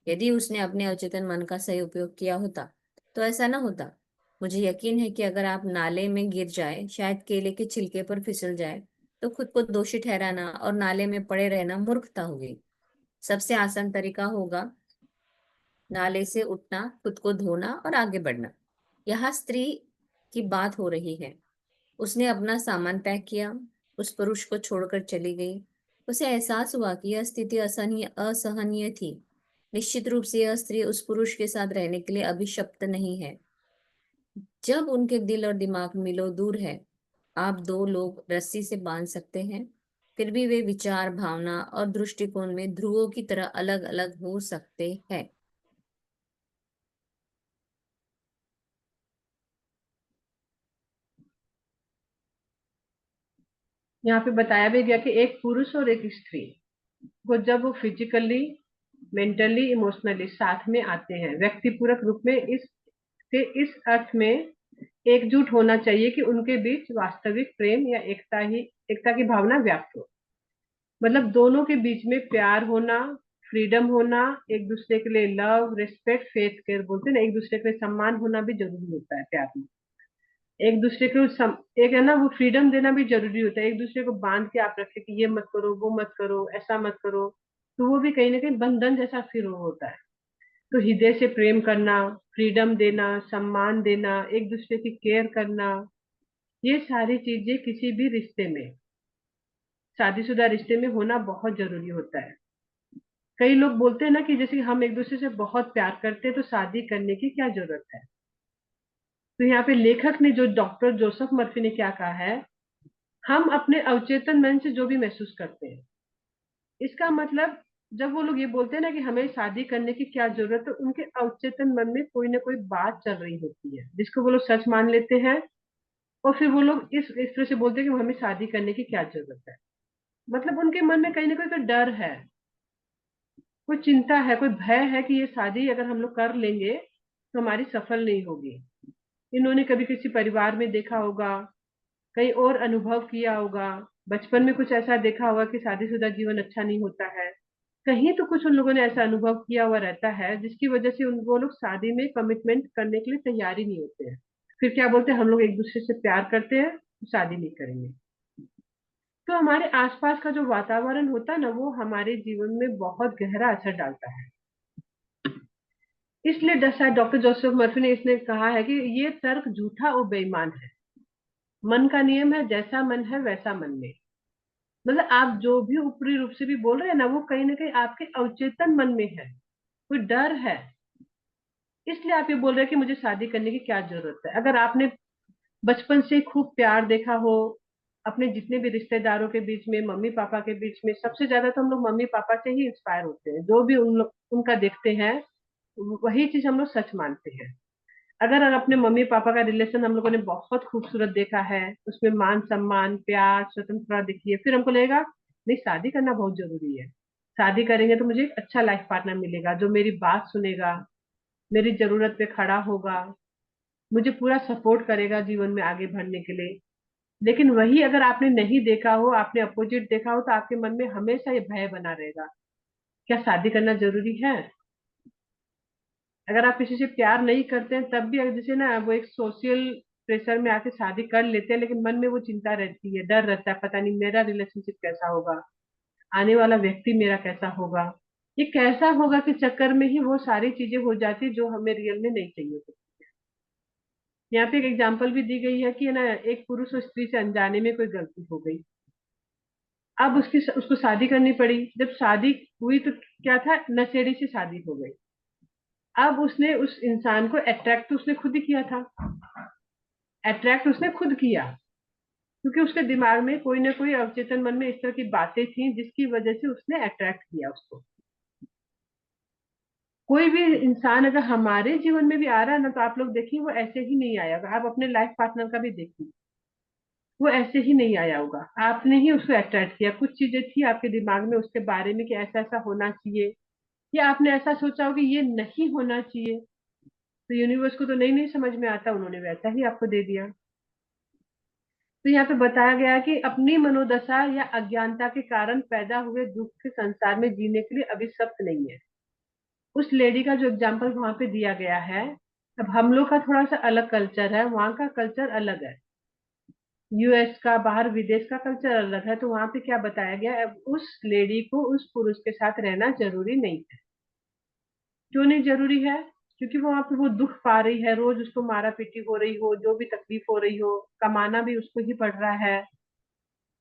यदि उसने अपने अचेतन मन का सही उपयोग किया होता तो ऐसा न होता। मुझे यकीन है कि अगर आप नाले में गिर जाए, शायद केले के छिलके पर फिसल जाए, तो खुद को दोषी ठहराना और नाले में पड़े रहना मूर्खता होगी। सबसे आसान तरीका होगा नाले से उठना, खुद को धोना और आगे बढ़ना। यहाँ स्त्री की बात हो रही है। उसने अपना सामान पैक किया, उस पुरुष को छोड़कर चली गई। उसे एहसास हुआ कि यह स्थिति असहनीय थी। निश्चित रूप से यह स्त्री उस पुरुष के साथ रहने के लिए अभिशप्त नहीं है। जब उनके दिल और दिमाग मिलो दूर है, आप दो लोग रस्सी से बांध सकते हैं, फिर भी वे विचार, भावना और दृष्टिकोण में ध्रुवों की तरह अलग अलग हो सकते हैं। यहाँ पे बताया भी गया कि एक पुरुष और एक स्त्री को जब वो फिजिकली, मेंटली, इमोशनली साथ में आते हैं, व्यक्तिपूरक रूप में, इस अर्थ में एकजुट होना चाहिए कि उनके बीच वास्तविक प्रेम या एकता की भावना व्याप्त हो। मतलब दोनों के बीच में प्यार होना, फ्रीडम होना, एक दूसरे के लिए लव, रिस्पेक्ट, फेथ केयर बोलते हैं ना, एक दूसरे के लिए सम्मान होना भी जरूरी होता है प्यार में। एक दूसरे को एक है ना, वो फ्रीडम देना भी जरूरी होता है। एक दूसरे को बांध के आप रखे कि ये मत करो, वो मत करो, ऐसा मत करो, तो वो भी कहीं ना कहीं बंधन जैसा फिर होता है। तो हृदय से प्रेम करना, फ्रीडम देना, सम्मान देना, एक दूसरे की केयर करना, ये सारी चीजें किसी भी रिश्ते में, शादीशुदा रिश्ते में होना बहुत जरूरी होता है। कई लोग बोलते हैं ना कि जैसे कि हम एक दूसरे से बहुत प्यार करते हैं तो शादी करने की क्या जरूरत है। तो यहाँ पे लेखक ने, जो डॉक्टर जोसेफ मर्फी ने क्या कहा है, हम अपने अवचेतन मन से जो भी महसूस करते हैं, इसका मतलब जब वो लोग ये बोलते हैं ना कि हमें शादी करने की क्या जरूरत है, तो उनके अवचेतन मन में कोई ना कोई बात चल रही होती है जिसको वो लोग सच मान लेते हैं, और फिर वो लोग इस तरह से बोलते हैं कि हमें शादी करने की क्या जरूरत है। मतलब उनके मन में कहीं ना कोई डर है, कोई चिंता है, कोई भय है कि ये शादी अगर हम लोग कर लेंगे तो हमारी सफल नहीं होगी। इन्होंने कभी किसी परिवार में देखा होगा, कहीं और अनुभव किया होगा, बचपन में कुछ ऐसा देखा होगा कि शादीशुदा जीवन अच्छा नहीं होता है। कहीं तो कुछ उन लोगों ने ऐसा अनुभव किया हुआ रहता है जिसकी वजह से उन वो लोग शादी में कमिटमेंट करने के लिए तैयार ही नहीं होते हैं। फिर क्या बोलते हैं, हम लोग एक दूसरे से प्यार करते हैं तो शादी नहीं करेंगे। तो हमारे आसपास का जो वातावरण होता है ना, वो हमारे जीवन में बहुत गहरा असर डालता है। इसलिए शायद डॉक्टर जोसेफ मर्फी ने इसने कहा है कि ये तर्क झूठा और बेईमान है। मन का नियम है, जैसा मन है वैसा मन में। मतलब आप जो भी ऊपरी रूप से भी बोल रहे हैं ना, वो कहीं ना कहीं आपके अवचेतन मन में है, कोई डर है। इसलिए आप ये बोल रहे हैं कि मुझे शादी करने की क्या जरूरत है। अगर आपने बचपन से खूब प्यार देखा हो, अपने जितने भी रिश्तेदारों के बीच में, मम्मी पापा के बीच में, सबसे ज्यादा तो हम लोग मम्मी पापा से ही इंस्पायर होते हैं, जो भी उन लोग उनका देखते हैं वही चीज हम लोग सच मानते हैं। अगर अपने मम्मी पापा का रिलेशन हम लोगों ने बहुत खूबसूरत देखा है, उसमें मान सम्मान, प्यार, स्वतंत्रता दिखी है, फिर हमको लगेगा नहीं, शादी करना बहुत जरूरी है। शादी करेंगे तो मुझे एक अच्छा लाइफ पार्टनर मिलेगा जो मेरी बात सुनेगा, मेरी जरूरत पे खड़ा होगा, मुझे पूरा सपोर्ट करेगा जीवन में आगे बढ़ने के लिए। लेकिन वही अगर आपने नहीं देखा हो, आपने अपोजिट देखा हो, तो आपके मन में हमेशा ये भय बना रहेगा, क्या शादी करना जरूरी है। अगर आप किसी से प्यार नहीं करते हैं तब भी, अगर जैसे ना वो एक सोशल प्रेशर में आके शादी कर लेते हैं, लेकिन मन में वो चिंता रहती है, डर रहता है, पता नहीं मेरा रिलेशनशिप कैसा होगा, आने वाला व्यक्ति मेरा कैसा होगा, ये कैसा होगा के चक्कर में ही वो सारी चीजें हो जाती है जो हमें रियल में नहीं चाहिए थी। यहाँ पे एक एग्जाम्पल भी दी गई है कि है ना, एक पुरुष और स्त्री से अनजाने में कोई गलती हो गई, अब उसको शादी करनी पड़ी। जब शादी हुई तो क्या था, नशेड़ी से शादी हो गई। अब उसने उस इंसान को अट्रैक्ट तो उसने खुद ही किया था, अट्रैक्ट उसने खुद किया, क्योंकि उसके दिमाग में कोई ना कोई अवचेतन मन में इस तरह की बातें थी जिसकी वजह से उसने अट्रैक्ट किया उसको। कोई भी इंसान अगर हमारे जीवन में भी आ रहा है ना, तो आप लोग देखिए वो ऐसे ही नहीं आया होगा। आप अपने लाइफ पार्टनर का भी देखिए, वो ऐसे ही नहीं आया होगा, आपने ही उसको अट्रैक्ट किया। कुछ चीजें थी आपके दिमाग में उसके बारे में कि ऐसा ऐसा होना चाहिए, या आपने ऐसा सोचा हो कि ये नहीं होना चाहिए, तो यूनिवर्स को तो नहीं नहीं समझ में आता, उन्होंने वैसा ही आपको दे दिया। तो यहाँ पे बताया गया है कि अपनी मनोदशा या अज्ञानता के कारण पैदा हुए दुख के संसार में जीने के लिए अभिशप्त नहीं है। उस लेडी का जो एग्जाम्पल वहां पे दिया गया है, अब हम लोग का थोड़ा सा अलग कल्चर है, वहां का कल्चर अलग है, यूएस का, बाहर विदेश का कल्चर अलग है। तो वहां पे क्या बताया गया, अब उस लेडी को उस पुरुष के साथ रहना जरूरी नहीं है। क्यों नहीं जरूरी है? क्योंकि वो वहां पे वो दुख पा रही है, रोज उसको मारा पीटी हो रही हो, जो भी तकलीफ हो रही हो, कमाना भी उसको ही पड़ रहा है।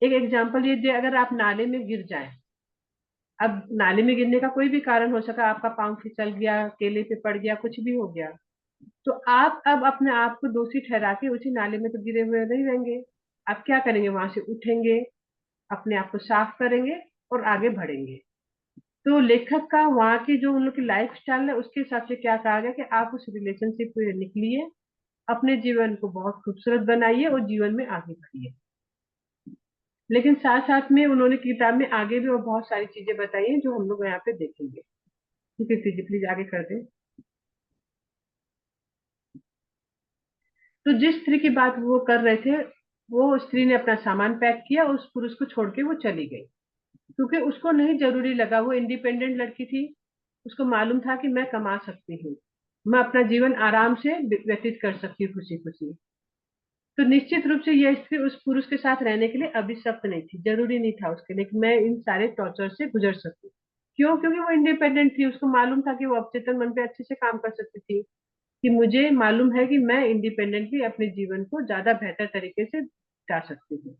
एक एग्जाम्पल ये दे, अगर आप नाले में गिर जाए, अब नाले में गिरने का कोई भी कारण हो सका, आपका पाँव फिसल गया, केले पे पड़ गया, कुछ भी हो गया, तो आप अब अपने आप को दोषी ठहरा के उसी नाले में तो गिरे हुए नहीं रहेंगे। आप क्या करेंगे? वहां से उठेंगे, अपने आप को साफ करेंगे और आगे बढ़ेंगे। तो लेखक का वहाँ की जो उन लोग की लाइफ स्टाइल है उसके हिसाब से क्या कहा गया कि आप उस रिलेशनशिप से निकलिए, अपने जीवन को बहुत खूबसूरत बनाइए और जीवन में आगे बढ़िए। लेकिन साथ साथ में उन्होंने किताब में आगे भी और बहुत सारी चीजें बताई हैं जो हम लोग यहाँ पे देखेंगे। ठीक है जी, प्लीज आगे कर दें। तो जिस स्त्री की बात वो कर रहे थे, वो स्त्री ने अपना सामान पैक किया, उस पुरुष को छोड़ के वो चली गई, क्योंकि उसको नहीं जरूरी लगा। वो इंडिपेंडेंट लड़की थी, उसको मालूम था कि मैं कमा सकती हूँ, मैं अपना जीवन आराम से व्यतीत कर सकती हूँ खुशी खुशी। तो निश्चित रूप से यह स्त्री उस पुरुष के साथ रहने के लिए अभिशप्त नहीं थी, जरूरी नहीं था उसके लिए कि मैं इन सारे टॉर्चर से गुजर सकूं। क्यों? क्योंकि वो इंडिपेंडेंट थी, उसको मालूम था कि वो अवचेतन मन पे अच्छे से काम कर सकती थी, कि मुझे मालूम है कि मैं इंडिपेंडेंटली अपने जीवन को ज्यादा बेहतर तरीके से बिता सकती हूँ।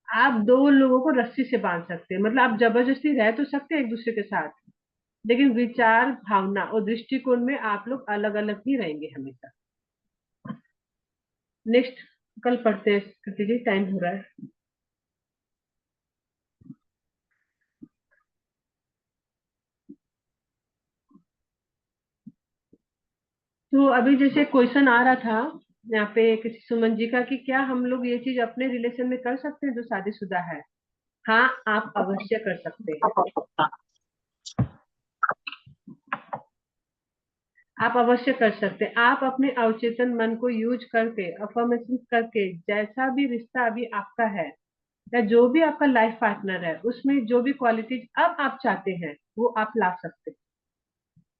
आप दो लोगों को रस्सी से बांध सकते हैं, मतलब आप जबरदस्ती रह तो सकते हैं एक दूसरे के साथ, लेकिन विचार, भावना और दृष्टिकोण में आप लोग अलग अलग ही रहेंगे हमेशा। नेक्स्ट, कल पढ़ते हैं कृति जी, टाइम हो रहा है। तो अभी जैसे क्वेश्चन आ रहा था यहाँ पे किसी सुमन जी का, कि क्या हम लोग ये चीज अपने रिलेशन में कर सकते हैं जो शादीशुदा है? हाँ, आप अवश्य कर सकते हैं। आप अवश्य कर सकते हैं। आप अपने अवचेतन मन को यूज करके, अफर्मेशन करके, जैसा भी रिश्ता अभी आपका है या जो भी आपका लाइफ पार्टनर है, उसमें जो भी क्वालिटीज अब आप चाहते हैं वो आप ला सकते हैं।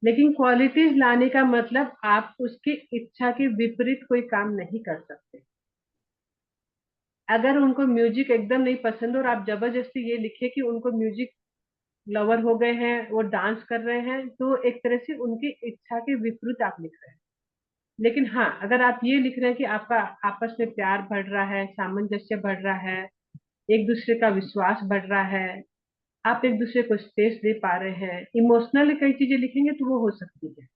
लेकिन क्वालिटीज लाने का मतलब आप उसकी इच्छा के विपरीत कोई काम नहीं कर सकते। अगर उनको म्यूजिक एकदम नहीं पसंद और आप जबरदस्ती ये लिखे कि उनको म्यूजिक लवर हो गए हैं, वो डांस कर रहे हैं, तो एक तरह से उनकी इच्छा के विपरीत आप लिख रहे हैं। लेकिन हाँ, अगर आप ये लिख रहे हैं कि आपका आपस में प्यार बढ़ रहा है, सामंजस्य बढ़ रहा है, एक दूसरे का विश्वास बढ़ रहा है, आप एक दूसरे को स्पेस दे पा रहे हैं, इमोशनल कई चीजें लिखेंगे तो वो हो सकती है।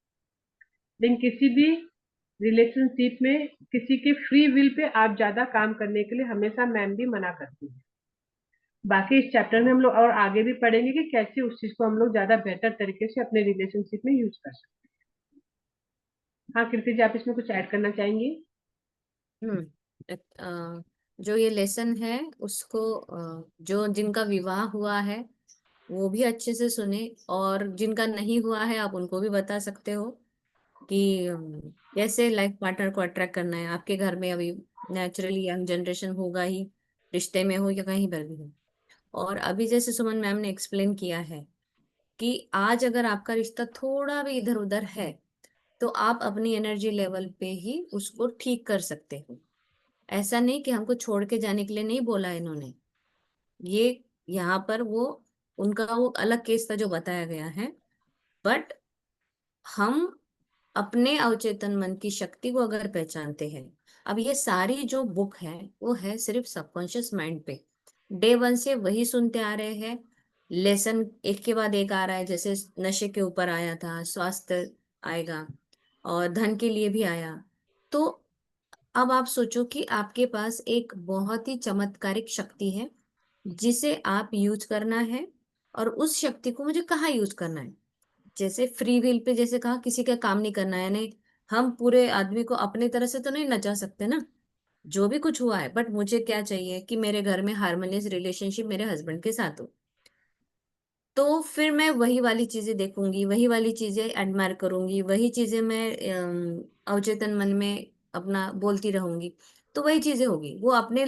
लेकिन किसी भी रिलेशनशिप में किसी के फ्री विल पे आप ज्यादा काम करने के लिए हमेशा मैम भी मना करती है। बाकी इस चैप्टर में हम लोग और आगे भी पढ़ेंगे कि कैसे उस चीज को हम लोग ज्यादा बेहतर तरीके से अपने रिलेशनशिप में यूज कर सकते हैं। हाँ कीर्ति जी, आप इसमें कुछ ऐड करना चाहेंगी? हम्म जो ये लेसन है उसको जो जिनका विवाह हुआ है वो भी अच्छे से सुने, और जिनका नहीं हुआ है आप उनको भी बता सकते हो कि कैसे लाइफ पार्टनर को अट्रैक्ट करना है। आपके घर में अभी नेचुरली यंग जनरेशन होगा ही, रिश्ते में हो या कहीं पर भी हो। और अभी जैसे सुमन मैम ने एक्सप्लेन किया है कि आज अगर आपका रिश्ता थोड़ा भी इधर उधर है तो आप अपनी एनर्जी लेवल पे ही उसको ठीक कर सकते हो। ऐसा नहीं कि हमको छोड़ के जाने के लिए नहीं बोला इन्होंने। ये यहाँ पर वो उनका वो अलग केस था जो बताया गया है। बट हम अपने अवचेतन मन की शक्ति को अगर पहचानते हैं, अब ये सारी जो बुक है वो है सिर्फ सबकॉन्शियस माइंड पे। डे वन से वही सुनते आ रहे हैं, लेसन एक के बाद एक आ रहा है। जैसे नशे के ऊपर आया था, स्वास्थ्य आएगा, और धन के लिए भी आया। तो अब आप सोचो कि आपके पास एक बहुत ही चमत्कारिक शक्ति है जिसे आप यूज करना है, और उस शक्ति को मुझे कहाँ यूज करना है। जैसे फ्री विल पे जैसे कहा किसी का काम नहीं करना है, यानी हम पूरे आदमी को अपने तरह से तो नहीं नचा सकते ना। जो भी कुछ हुआ है, बट मुझे क्या चाहिए कि मेरे घर में हार्मोनियस रिलेशनशिप मेरे हस्बैंड के साथ हो। तो फिर मैं वही वाली चीजें देखूंगी, वही वाली चीजें एडमायर करूंगी, वही चीजें मैं अवचेतन मन में अपना बोलती रहूंगी। तो वही चीजें होगी, वो अपने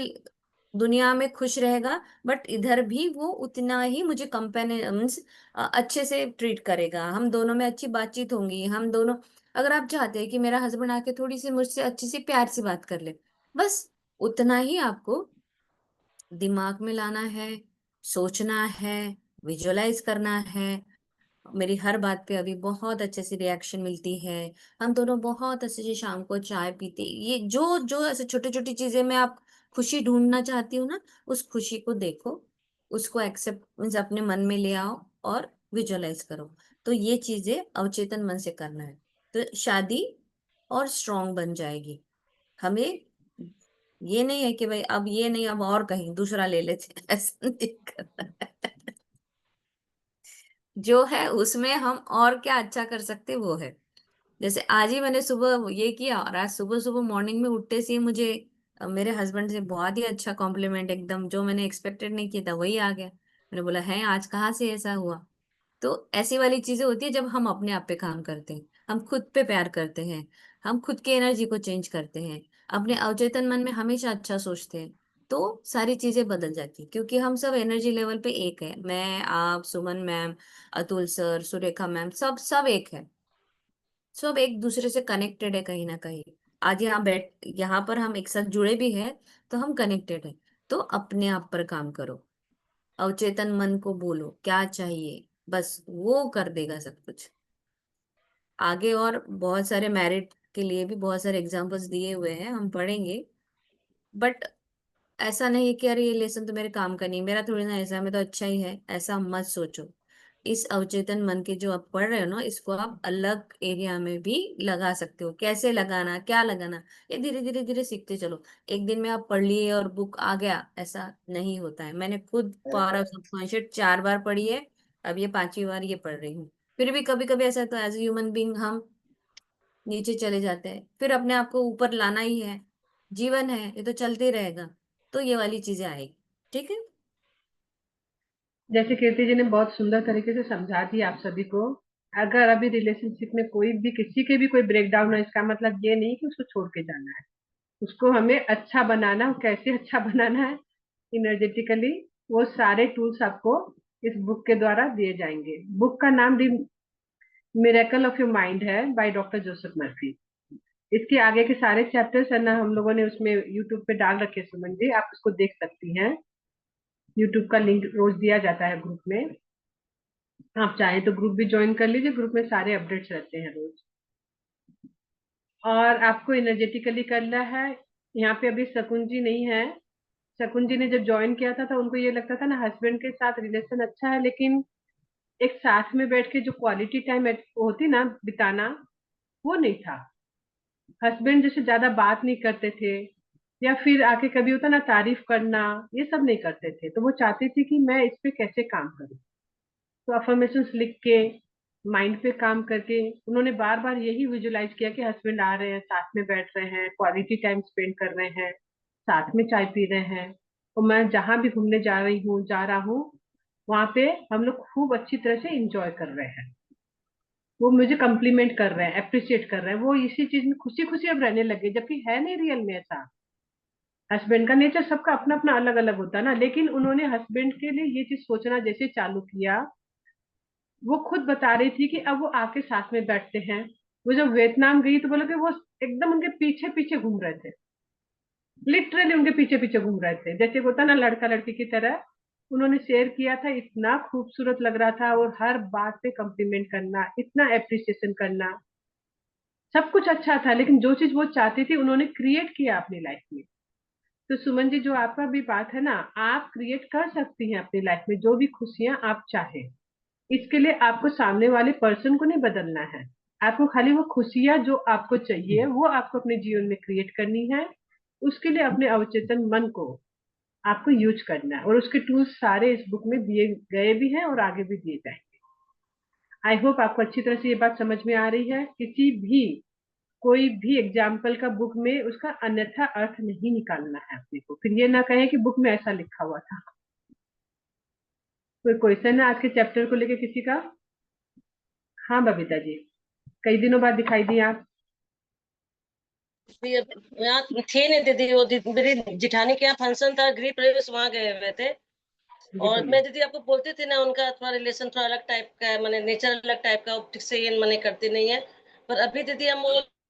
दुनिया में खुश रहेगा, बट इधर भी वो उतना ही मुझे कंपेनियंस अच्छे से ट्रीट करेगा। हम दोनों में अच्छी बातचीत होंगी, हम दोनों। अगर आप चाहते हैं कि मेरा हस्बैंड आके थोड़ी सी मुझसे अच्छी सी प्यार से बात कर ले, बस उतना ही आपको दिमाग में लाना है, सोचना है, विजुअलाइज करना है। मेरी हर बात पे अभी बहुत अच्छे से रिएक्शन मिलती है। हम दोनों बहुत अच्छे से शाम को चाय पीते, ये जो जो ऐसे छोटी छोटी चीजें में आप खुशी ढूंढना चाहती हूँ ना, उस खुशी को देखो, उसको एक्सेप्ट मीन्स अपने मन में ले आओ और विजुअलाइज करो। तो ये चीजें अवचेतन मन से करना है, तो शादी और स्ट्रांग बन जाएगी। हमें ये नहीं है कि भाई अब ये नहीं, अब और कहीं दूसरा ले लेते हैं। ऐसा नहीं करना है। जो है उसमें हम और क्या अच्छा कर सकते वो है। जैसे आज ही मैंने सुबह ये किया, और आज सुबह सुबह मॉर्निंग में उठते से ही मुझे मेरे हस्बैंड से बहुत ही अच्छा कॉम्प्लीमेंट, एकदम जो मैंने एक्सपेक्टेड नहीं किया था वही आ गया। मैंने बोला है आज कहाँ से ऐसा हुआ। तो ऐसी वाली चीजें होती है जब हम अपने आप पे काम करते हैं, हम खुद पे प्यार करते हैं, हम खुद की एनर्जी को चेंज करते हैं, अपने अवचेतन मन में हमेशा अच्छा सोचते हैं, तो सारी चीजें बदल जाती है। क्योंकि हम सब एनर्जी लेवल पे एक है, मैं, आप, Suman ma'am, Atul sir, Surekha ma'am, सब सब एक है। सब एक दूसरे से कनेक्टेड है कहीं ना कहीं। आज यहाँ पर हम एक साथ जुड़े भी हैं, तो हम कनेक्टेड हैं। तो अपने आप पर काम करो, अवचेतन मन को बोलो क्या चाहिए, बस वो कर देगा सब कुछ। आगे और बहुत सारे मैरिट के लिए भी बहुत सारे एग्जांपल्स दिए हुए हैं, हम पढ़ेंगे। बट ऐसा नहीं है कि अरे ये लेसन तो मेरे काम का नहीं, मेरा थोड़ी ना ऐसा है, मैं तो अच्छा ही है, ऐसा मत सोचो। इस अवचेतन मन के जो आप पढ़ रहे हो ना, इसको आप अलग एरिया में भी लगा सकते हो। कैसे लगाना, क्या लगाना, ये धीरे धीरे धीरे सीखते चलो। एक दिन में आप पढ़ लिए और बुक आ गया, ऐसा नहीं होता है। मैंने खुद पावर ऑफ सबकॉन्शियस 4 बार पढ़ी है, अब ये 5वीं बार ये पढ़ रही हूँ। फिर भी कभी कभी ऐसा तो एज ह्यूमन बींग हम नीचे चले जाते हैं, फिर अपने आप को ऊपर लाना ही है। जीवन है, ये तो चलते रहेगा। तो ये वाली चीजें आएगी। ठीक है। जैसे कीर्ति जी ने बहुत सुंदर तरीके से समझा दिया आप सभी को। अगर अभी रिलेशनशिप में कोई भी किसी के भी कोई ब्रेकडाउन है, इसका मतलब ये नहीं कि उसको छोड़ के जाना है। उसको हमें अच्छा बनाना, कैसे अच्छा बनाना है इनर्जेटिकली, वो सारे टूल्स आपको इस बुक के द्वारा दिए जाएंगे। बुक का नाम दी मिरेकल ऑफ योर माइंड है, बाय डॉक्टर जोसेफ मर्फी। इसके आगे के सारे चैप्टर्स है ना, हम लोगों ने उसमें यूट्यूब पे डाल रखे हैं, सुमन जी आप उसको देख सकती हैं। यूट्यूब का लिंक रोज दिया जाता है ग्रुप में। आप चाहें तो ग्रुप भी ज्वाइन कर लीजिए, ग्रुप में सारे अपडेट्स रहते हैं रोज। और आपको एनर्जेटिकली करना है। यहाँ पे अभी शकुन जी नहीं है। शकुन जी ने जब ज्वाइन किया था उनको ये लगता था ना हस्बैंड के साथ रिलेशन अच्छा है, लेकिन एक साथ में बैठ के जो क्वालिटी टाइम होती ना बिताना, वो नहीं था। हस्बैंड जैसे ज्यादा बात नहीं करते थे, या फिर आके कभी होता ना तारीफ करना, ये सब नहीं करते थे। तो वो चाहती थी कि मैं इस पे कैसे काम करूं। तो अफर्मेशंस लिख के, माइंड पे काम करके, उन्होंने बार बार यही विजुलाइज किया कि हस्बैंड आ रहे हैं, साथ में बैठ रहे हैं, क्वालिटी टाइम स्पेंड कर रहे हैं, साथ में चाय पी रहे हैं। और मैं जहां भी घूमने जा रहा हूँ, वहां पे हम लोग खूब अच्छी तरह से इंजॉय कर रहे हैं। वो मुझे कम्प्लीमेंट कर रहे हैं, अप्रिशिएट कर रहे हैं, वो इसी चीज में खुशी खुशी अब रहने लगे, जबकि है नहीं रियल में ऐसा। हस्बैंड का नेचर सबका अपना अपना अलग अलग होता है ना, लेकिन उन्होंने हस्बैंड के लिए ये चीज सोचना जैसे चालू किया। वो खुद बता रही थी कि अब वो आके साथ में बैठते हैं। वो जब वियतनाम गई तो बोला कि वो एकदम उनके पीछे पीछे घूम रहे थे, लिटरली उनके पीछे पीछे घूम रहे थे, जैसे होता ना लड़का लड़की की तरह। उन्होंने शेयर किया था, इतना खूबसूरत लग रहा था, और हर बात पे कम्प्लीमेंट करना, इतना अप्रिसिएशन करना, सब कुछ अच्छा था। लेकिन जो चीज वो चाहती थी उन्होंने क्रिएट किया अपनी लाइफ में। तो सुमन जी, जो आपका भी बात है ना, आप क्रिएट कर सकती हैं अपनी लाइफ में जो भी खुशियां आप चाहें। इसके लिए आपको सामने वाले पर्सन को नहीं बदलना है। आपको खाली वो खुशियां जो आपको चाहिए वो आपको अपने जीवन में क्रिएट करनी है। उसके लिए अपने अवचेतन मन को आपको यूज करना है, और उसके टूल्स सारे इस बुक में दिए गए भी हैं और आगे भी दिए जाएंगे। आई होप आपको अच्छी तरह से ये बात समझ में आ रही है। किसी भी कोई भी एग्जाम्पल का बुक में उसका अन्यथा अर्थ नहीं निकालना है अपने को, फिर ये ना कहें कि बुक में ऐसा लिखा हुआ था। कोई क्वेश्चन है आज के चैप्टर को लेके किसी का? हाँ बबीता जी, कई दिनों बाद दिखाई दी आप। यहाँ थे नहीं दीदी, वो मेरी जिठानी के यहाँ फंक्शन था, गृह प्रवेश, वहां गए हुए थे। जी और बोलिए। मैं दीदी आपको बोलती थी ना, उनका थोड़ा रिलेशन थोड़ा अलग टाइप का है, मैंने नेचर अलग टाइप का, ऑप्टिक से ये मैंने करती नहीं है। पर अभी दीदी हम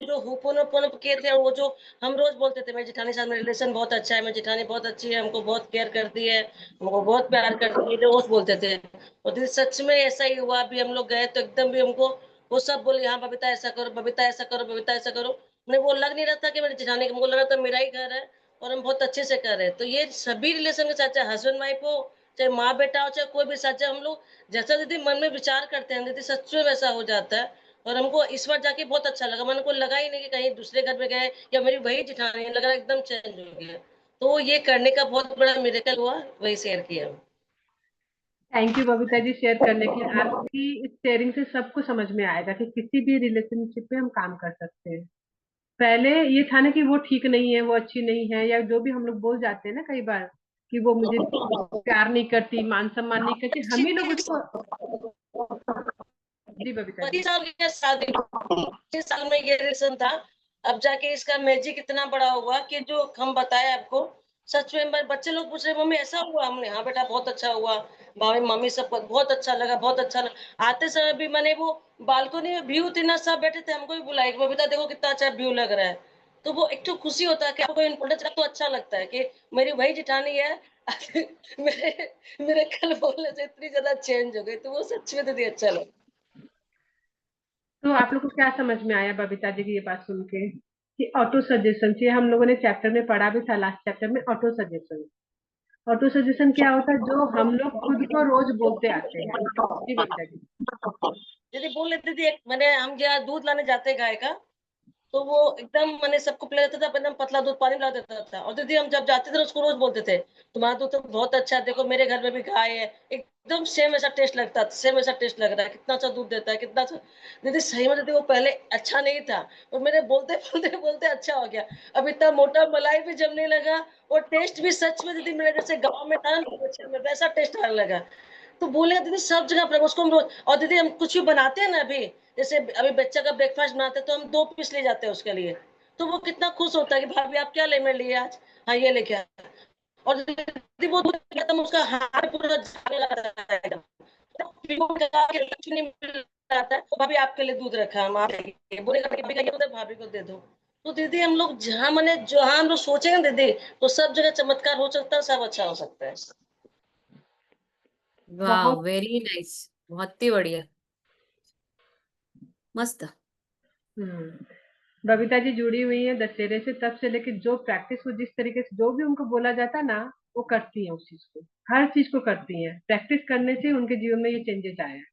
जो हुपोनोपोनो किए थे, वो जो हम रोज बोलते थे मेरी जेठानी साथ में रिलेशन बहुत अच्छा है, मेरी जेठानी बहुत अच्छी है, हमको बहुत केयर करती है, हमको बहुत प्यार करती है, जो रोज बोलते थे। और दीदी सच में ऐसा ही हुआ। अभी हम लोग गए तो एकदम भी हमको वो सब बोले, हाँ बबीता ऐसा करो, बबीता ऐसा करो, बबीता ऐसा करो। मुझे वो लग नहीं रहा था कि मेरी जेठानी, हमको लग रहा था मेरा ही घर है और हम बहुत अच्छे से कर रहे हैं। तो ये सभी रिलेशन के साथ, चाहे हस्बैंड वाइफ हो, चाहे माँ बेटा हो, चाहे कोई भी साथ, चाहे हम लोग जैसा दीदी मन में विचार करते हैं दीदी, सच में वैसा हो जाता है। और हमको इस बार जाके बहुत अच्छा लगा। मन को लगा ही नहीं कि कहीं दूसरे घर में गए या मेरी वही जेठानी है, लगा एकदम चेंज हो गया। तो ये करने का बहुत बड़ा मिरेकल हुआ, वही शेयर किया। Thank you Babita ji share करने के लिए। आपकी इस शेयरिंग से सबको समझ में आएगा कि किसी भी रिलेशनशिप में हम काम कर सकते हैं। पहले ये था ना कि वो ठीक नहीं है, वो अच्छी नहीं है, या जो भी हम लोग बोल जाते हैं ना कई बार कि वो मुझे प्यार नहीं करती, मान सम्मान नहीं करती, हम ही लोग उसको। जी बबीता जी। 25 साल की शादी, 25 साल में ये रिलेशन था। अब जाके इसका मैजिक इतना बड़ा हुआ कि जो हम बताए आपको, सच में बच्चे लोग पूछ रहे मम्मी ऐसा हुआ, हमने हाँ बेटा बहुत अच्छा हुआ। भाभी मम्मी सबको बहुत अच्छा लगा, बहुत अच्छा लगा। आते समय भी मैंने वो बालकनी में व्यू थी ना, सब बैठे थे, हमको भी बुलाए कि बबीता देखो कितना अच्छा व्यू लग रहा है। तो वो एक तो खुशी होता है कि आपको इम्पोर्टेंस तो अच्छा लगता है कि मेरी वही जेठानी है। मेरे मेरे कल बोलने से इतनी ज्यादा चेंज हो गई, तो वो सच में दीदी अच्छा लगा। तो आप लोग को क्या समझ में आया बबीता जी की ये बात सुन के कि ऑटो सजेशन से हम लोगों ने चैप्टर में पढ़ा भी था, लास्ट चैप्टर में ऑटो सजेशन। ऑटो सजेशन क्या होता है? जो हम लोग खुद को रोज बोलते आते हैं। जी बबीता जी। दीदी बोल रहे थे, दीदी एक मैंने हम जहाँ दूध लाने जाते गाय का, तो वो एकदम मैंने सबको पिला देता था, एकदम पतला दूध पानी मिला देता था। और दीदी हम जब जाते थे उसको रोज बोलते थे तुम्हारा दूध तो बहुत अच्छा है, देखो मेरे घर में भी गाय है, एकदम सेम ऐसा टेस्ट लगता था, सेम ऐसा टेस्ट लग रहा है, कितना अच्छा दूध देता है, कितना अच्छा। दीदी सही में दीदी वो पहले अच्छा नहीं था, और मेरे बोलते बोलते बोलते अच्छा हो गया। अब इतना मोटा मलाई भी जमने लगा, और टेस्ट भी सच में दीदी मेरे जैसे गाँव में था ना वैसा टेस्ट आने लगा। तो बोले दीदी सब जगह पर उसको हम रोज। और दीदी हम कुछ भी बनाते हैं ना, अभी जैसे अभी बच्चा का ब्रेकफास्ट बनाते हैं तो हम 2 पीस ले जाते हैं उसके लिए। तो वो कितना खुश होता है कि भाभी आप क्या ले मेरे लिए आज, हाँ ये लेके आया। और दीदी वो दूध खत्म, उसका हाथ पूरा झाग लगा है एकदम। तो पीको के आके लंच नहीं मिल जाता है, तो भाभी आपके लिए दूध रखा है, हम आप लेंगे। बोलेगा भाभी का ये दूध है, भाभी को दे दो। तो दीदी हम लोग जहाँ मने जहाँ हम लोग सोचेंगे दीदी, तो सब जगह चमत्कार हो सकता है, सब अच्छा हो सकता है। वाह, बहुत। वेरी नाइस, बहुत ही बढ़िया, मस्त। हम्म। बबीता जी जुड़ी हुई है दशहरे से, तब से लेके जो प्रैक्टिस को जिस तरीके से जो भी उनको बोला जाता है ना, वो करती है उस चीज को, हर चीज को करती है। प्रैक्टिस करने से उनके जीवन में ये चेंजेस आए हैं।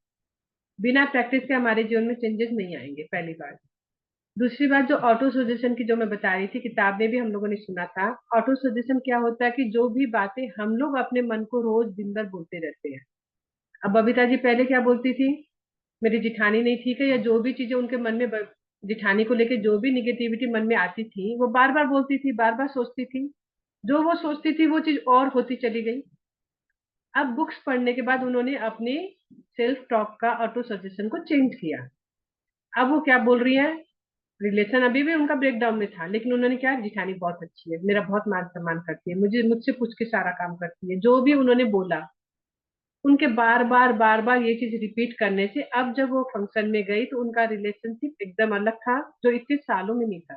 बिना प्रैक्टिस के हमारे जीवन में चेंजेस नहीं आएंगे, पहली बात। दूसरी बात, जो ऑटो सजेशन की जो मैं बता रही थी, किताब में भी हम लोगों ने सुना था। ऑटो सजेशन क्या होता है कि जो भी बातें हम लोग अपने मन को रोज दिन भर बोलते रहते हैं। अब बबीता जी पहले क्या बोलती थी? मेरी जिठानी नहीं ठीक है, या जो भी चीजें उनके मन में जिठानी को लेके जो भी निगेटिविटी मन में आती थी, वो बार बार बोलती थी, बार बार सोचती थी। जो वो सोचती थी वो चीज और होती चली गई। अब बुक्स पढ़ने के बाद उन्होंने अपने सेल्फ टॉक का ऑटो सजेशन को चेंज किया। अब वो क्या बोल रही है? रिलेशन अभी भी उनका ब्रेकडाउन में था, लेकिन उन्होंने क्या, जिठानी बहुत अच्छी है, मेरा बहुत मान सम्मान करती है, मुझे मुझसे पूछ के सारा काम करती है, जो भी उन्होंने बोला उनके बार बार ये चीज रिपीट करने से अब जब वो फंक्शन में गई तो उनका रिलेशनशिप एकदम अलग था, जो इतने सालों में नहीं था।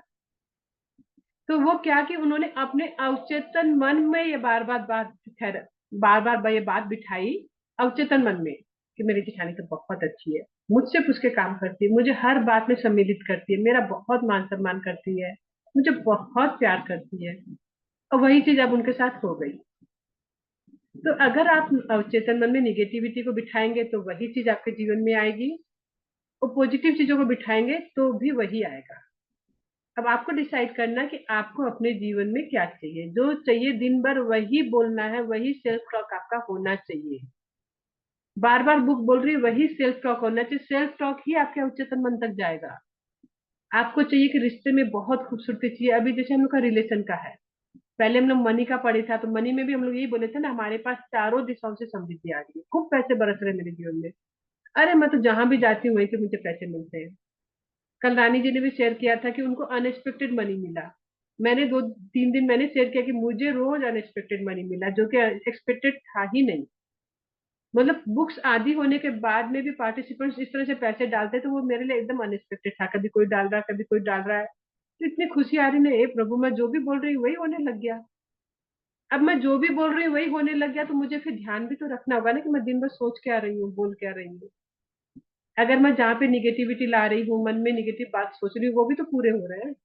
तो वो क्या कि उन्होंने अपने अवचेतन मन में ये बात खैर बार बार ये बात बिठाई अवचेतन मन में कि मेरी जेठानी तो बहुत अच्छी है, मुझसे पूछ के काम करती है, मुझे हर बात में सम्मिलित करती है, मेरा बहुत मान सम्मान करती है, मुझे बहुत प्यार करती है। और वही चीज अब उनके साथ हो गई। तो अगर आप अवचेतन मन में निगेटिविटी को बिठाएंगे तो वही चीज आपके जीवन में आएगी, और पॉजिटिव चीजों को बिठाएंगे तो भी वही आएगा। अब आपको डिसाइड करना कि आपको अपने जीवन में क्या चाहिए। जो चाहिए दिन भर वही बोलना है, वही सेल्फ टॉक आपका होना चाहिए। बार बार बुक बोल रही है, वही सेल्फ टॉक होना चाहिए। सेल्फ टॉक ही आपके उच्चतम मन तक जाएगा। आपको चाहिए कि रिश्ते में बहुत खूबसूरती चाहिए। अभी जैसे हम लोग का रिलेशन का है, पहले हम लोग मनी का पढ़े था, तो मनी में भी हम लोग यही बोले थे ना, हमारे पास चारों दिशाओं से समृद्धि आ रही है, खूब पैसे बरस रहे हैं मेरे जीवन में। अरे मैं तो जहां भी जाती हूँ वहीं से मुझे पैसे मिलते हैं। कल रानी जी ने भी शेयर किया था कि उनको अनएक्सपेक्टेड मनी मिला। मैंने 2-3 दिन मैंने शेयर किया कि मुझे रोज अनएक्सपेक्टेड मनी मिला, जो कि एक्सपेक्टेड था ही नहीं। मतलब बुक्स आदि होने के बाद में भी पार्टिसिपेंट्स इस तरह से पैसे डालते, तो वो मेरे लिए एकदम अनएक्सपेक्टेड था। कभी कोई डाल रहा है, कभी कोई डाल रहा है, तो इतनी खुशी आ रही ना, ए प्रभु, मैं जो भी बोल रही हूँ वही होने लग गया। अब मैं जो भी बोल रही हूँ वही होने लग गया, तो मुझे फिर ध्यान भी तो रखना होगा ना कि मैं दिन भर सोच क्या रही हूँ, बोल क्या रही हूँ। अगर मैं जहाँ पे निगेटिविटी ला रही हूँ, मन में निगेटिव बात सोच रही हूँ, वो भी तो पूरे हो रहे हैं।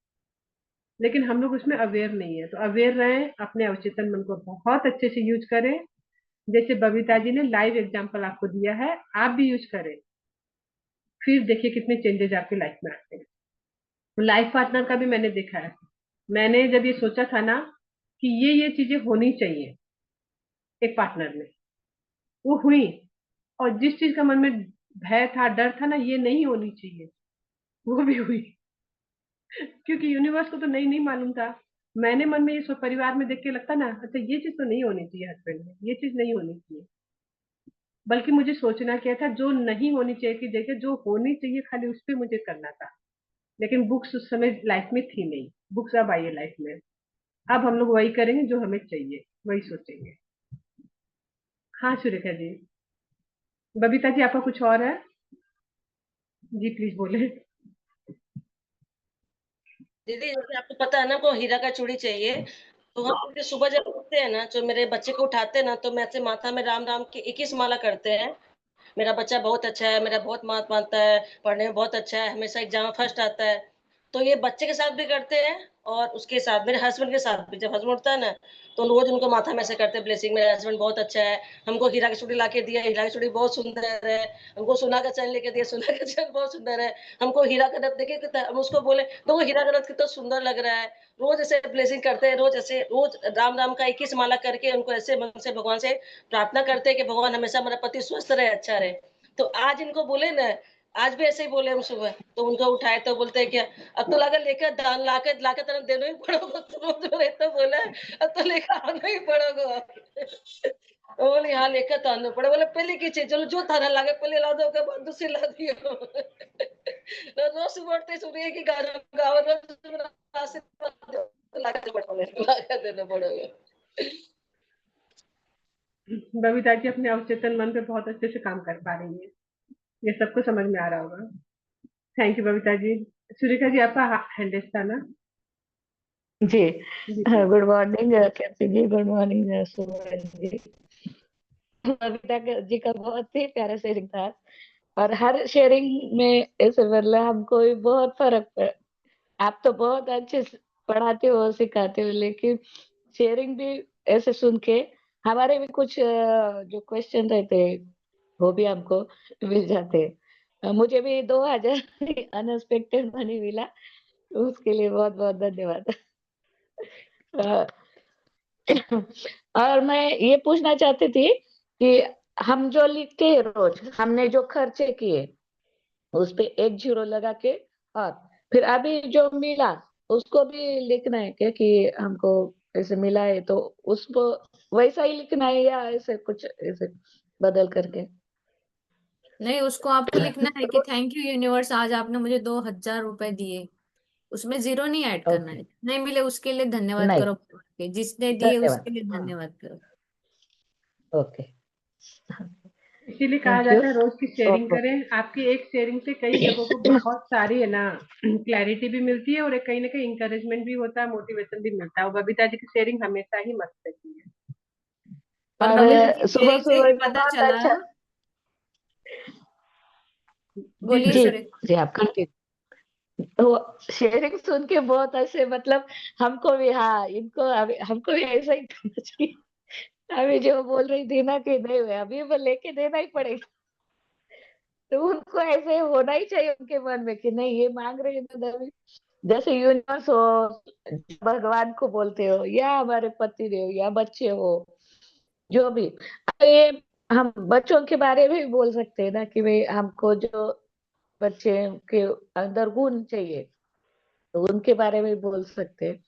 लेकिन हम लोग उसमें अवेयर नहीं है, तो अवेयर रहें, अपने अवचेतन मन को बहुत अच्छे से यूज करें। जैसे बबीता जी ने लाइव एग्जांपल आपको दिया है, आप भी यूज करें, फिर देखिए कितने चेंजेस आपकी लाइफ में आते हैं। लाइफ पार्टनर का भी मैंने देखा है। मैंने जब ये सोचा था ना कि ये चीजें होनी चाहिए एक पार्टनर में, वो हुई। और जिस चीज का मन में भय था, डर था ना, ये नहीं होनी चाहिए, वो भी हुई। क्योंकि यूनिवर्स को तो नहीं नहीं मालूम था। मैंने मन में ये परिवार में देख के लगता ना, अच्छा ये चीज तो नहीं होनी चाहिए हस्बैंड में, ये चीज नहीं होनी चाहिए। बल्कि मुझे सोचना क्या था, जो नहीं होनी चाहिए की जगह जो होनी चाहिए, खाली उस पर मुझे करना था। लेकिन बुक्स उस समय लाइफ में थी नहीं, बुक्स अब आई है लाइफ में। अब हम लोग वही करेंगे जो हमें चाहिए, वही सोचेंगे। हाँ सुरेखा जी। बबीता जी, आपका कुछ और है? जी प्लीज बोले। दीदी जैसे आपको पता है ना, को हीरा का चूड़ी चाहिए। तो हम मुझे सुबह जब उठते हैं ना, जो मेरे बच्चे को उठाते हैं ना, तो मैं ऐसे माथा में राम राम की 21 माला करते हैं। मेरा बच्चा बहुत अच्छा है, मेरा बहुत बात मानता है, पढ़ने में बहुत अच्छा है, हमेशा एग्जाम में फर्स्ट आता है। तो ये बच्चे के साथ भी करते हैं, और उसके साथ मेरे हस्बैंड के साथ भी। जब हस्बैंड उठता है ना, तो रोज उनको माथा में ऐसे करते हैं ब्लेसिंग, मेरा हस्बैंड बहुत अच्छा है, हमको हीरा की चूड़ी ला के दिया, हीरा की चूड़ी बहुत सुंदर है। हमको सोना का चैन लेके दिया, सोना का चैन बहुत सुंदर है। हमको हीरा का नथ देखिए कितना, हम उसको बोले तो वो हीरा का नथ कितना सुंदर लग रहा है। रोज ऐसे ब्लेसिंग करते हैं, रोज ऐसे रोज राम राम का 21 माला करके उनको ऐसे मन से भगवान से प्रार्थना करते हैं कि भगवान हमेशा मेरा पति स्वस्थ रहे, अच्छा रहे। तो आज इनको बोले ना, आज भी ऐसे ही बोले हम सुबह, तो उनको उठाए तो बोलते हैं क्या, अब तो लगा लेकर दान लाके लाके तरफ देना ही पड़ेगा, तो तो बोला अब तो लेकर आना ही पड़ेगा। तो बोले हाँ लेकर तो आना पड़ेगा। बोले पहले की चीज चलो, जो थाना लागे पहले ला दो, के बाद दूसरी ला दियो। तो रोज सुबह उठते सूर्य की गाना गाओ, रोज आशीर्वाद दो, तो लाके देना पड़ेगा। बबीता जी अपने अवचेतन मन पे बहुत अच्छे से काम कर पा रही है, ये सबको समझ में आ रहा होगा। Thank you Babita ji. सुरेखा जी, आपका हैंड था ना? जी। जी please. Good morning captain ji, good morning Suman ji. Babita ji का बहुत ही प्यारा शेयरिंग था, और हर शेयरिंग में ऐसे मतलब हमको भी बहुत फर्क पड़ा। आप तो बहुत अच्छे से पढ़ाते हो, सिखाते हो, लेकिन शेयरिंग भी ऐसे सुन के हमारे भी कुछ जो क्वेश्चन रहते हैं वो भी हमको मिल जाते हैं। मुझे भी 2000 अनएक्सपेक्टेड मनी मिला, उसके लिए बहुत बहुत धन्यवाद। अ, और मैं ये पूछना चाहती थी कि हम जो लिखते हैं रोज, हमने जो खर्चे किए उस पे एक जीरो लगा के, और फिर अभी जो मिला उसको भी लिखना है क्या, कि हमको ऐसे मिला है तो उसको वैसा ही लिखना है, या ऐसे कुछ ऐसे बदल करके? नहीं, उसको आपको लिखना है कि थैंक यू यूनिवर्स, आज आपने मुझे 2000 रुपए दिए। उसमें जीरो नहीं ऐड करना ओके। है। नहीं मिले उसके लिए धन्यवाद नहीं, करो, जिसने दिए धन्यवाद। उसके लिए हाँ, धन्यवाद करो। ओके। इसीलिए कहा थैंक यू। जाता है रोज की शेयरिंग करें। आपकी एक शेयरिंग से कई जगहों को बहुत सारी है ना क्लैरिटी भी मिलती है, और एक कहीं ना कहीं इंकरेजमेंट भी होता है, मोटिवेशन भी मिलता है। और बबीता जी की शेयरिंग हमेशा ही मस्त रहती है। और और बबीता जी सुबह शेयरिंग से सुबह ही में पता बहुत चला। अच्छा। जी बोलिए जी। सुरेखा। सुरेख। जी, आप कंटिन्यू। तो शेयरिंग सुन के बहुत ऐसे मतलब हमको भी, हाँ, इनको अभी हमको भी ऐसा ही करना चाहिए। अभी जो बोल रही थी ना कि नहीं हुआ, अभी वो लेके देना ही पड़ेगा, तो उनको ऐसे होना ही चाहिए उनके मन में कि नहीं, ये मांग रहे हैं तो अभी, जैसे यूनिवर्स हो, भगवान को बोलते हो, या हमारे पति देव, या बच्चे हो, जो भी। अब ये हम बच्चों के बारे में भी बोल सकते हैं ना, कि भाई हमको जो बच्चे के अंदर गुण चाहिए, तो उनके बारे में बोल सकते हैं।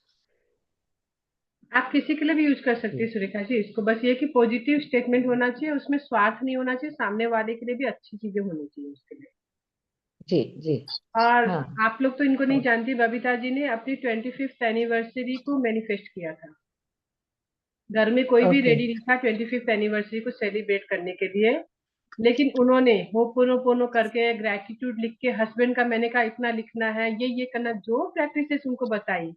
आप किसी के लिए भी यूज कर सकती है सुरेखा जी इसको, बस ये कि पॉजिटिव स्टेटमेंट होना चाहिए, उसमें स्वार्थ नहीं होना चाहिए, सामने वाले के लिए भी अच्छी चीजें होनी चाहिए उसके लिए। जी जी। और हाँ। आप लोग तो इनको नहीं ओके। जानती, बबीता जी ने अपनी 25th एनिवर्सरी को मैनिफेस्ट किया था। घर में कोई भी ओके। रेडी नहीं था 25th एनिवर्सरी को सेलिब्रेट करने के लिए। लेकिन उन्होंने होपोनोपोनो करके ग्रेटिट्यूड लिख के, हस्बैंड का मैंने कहा इतना लिखना है, ये करना, जो प्रैक्टिसेस उनको बताई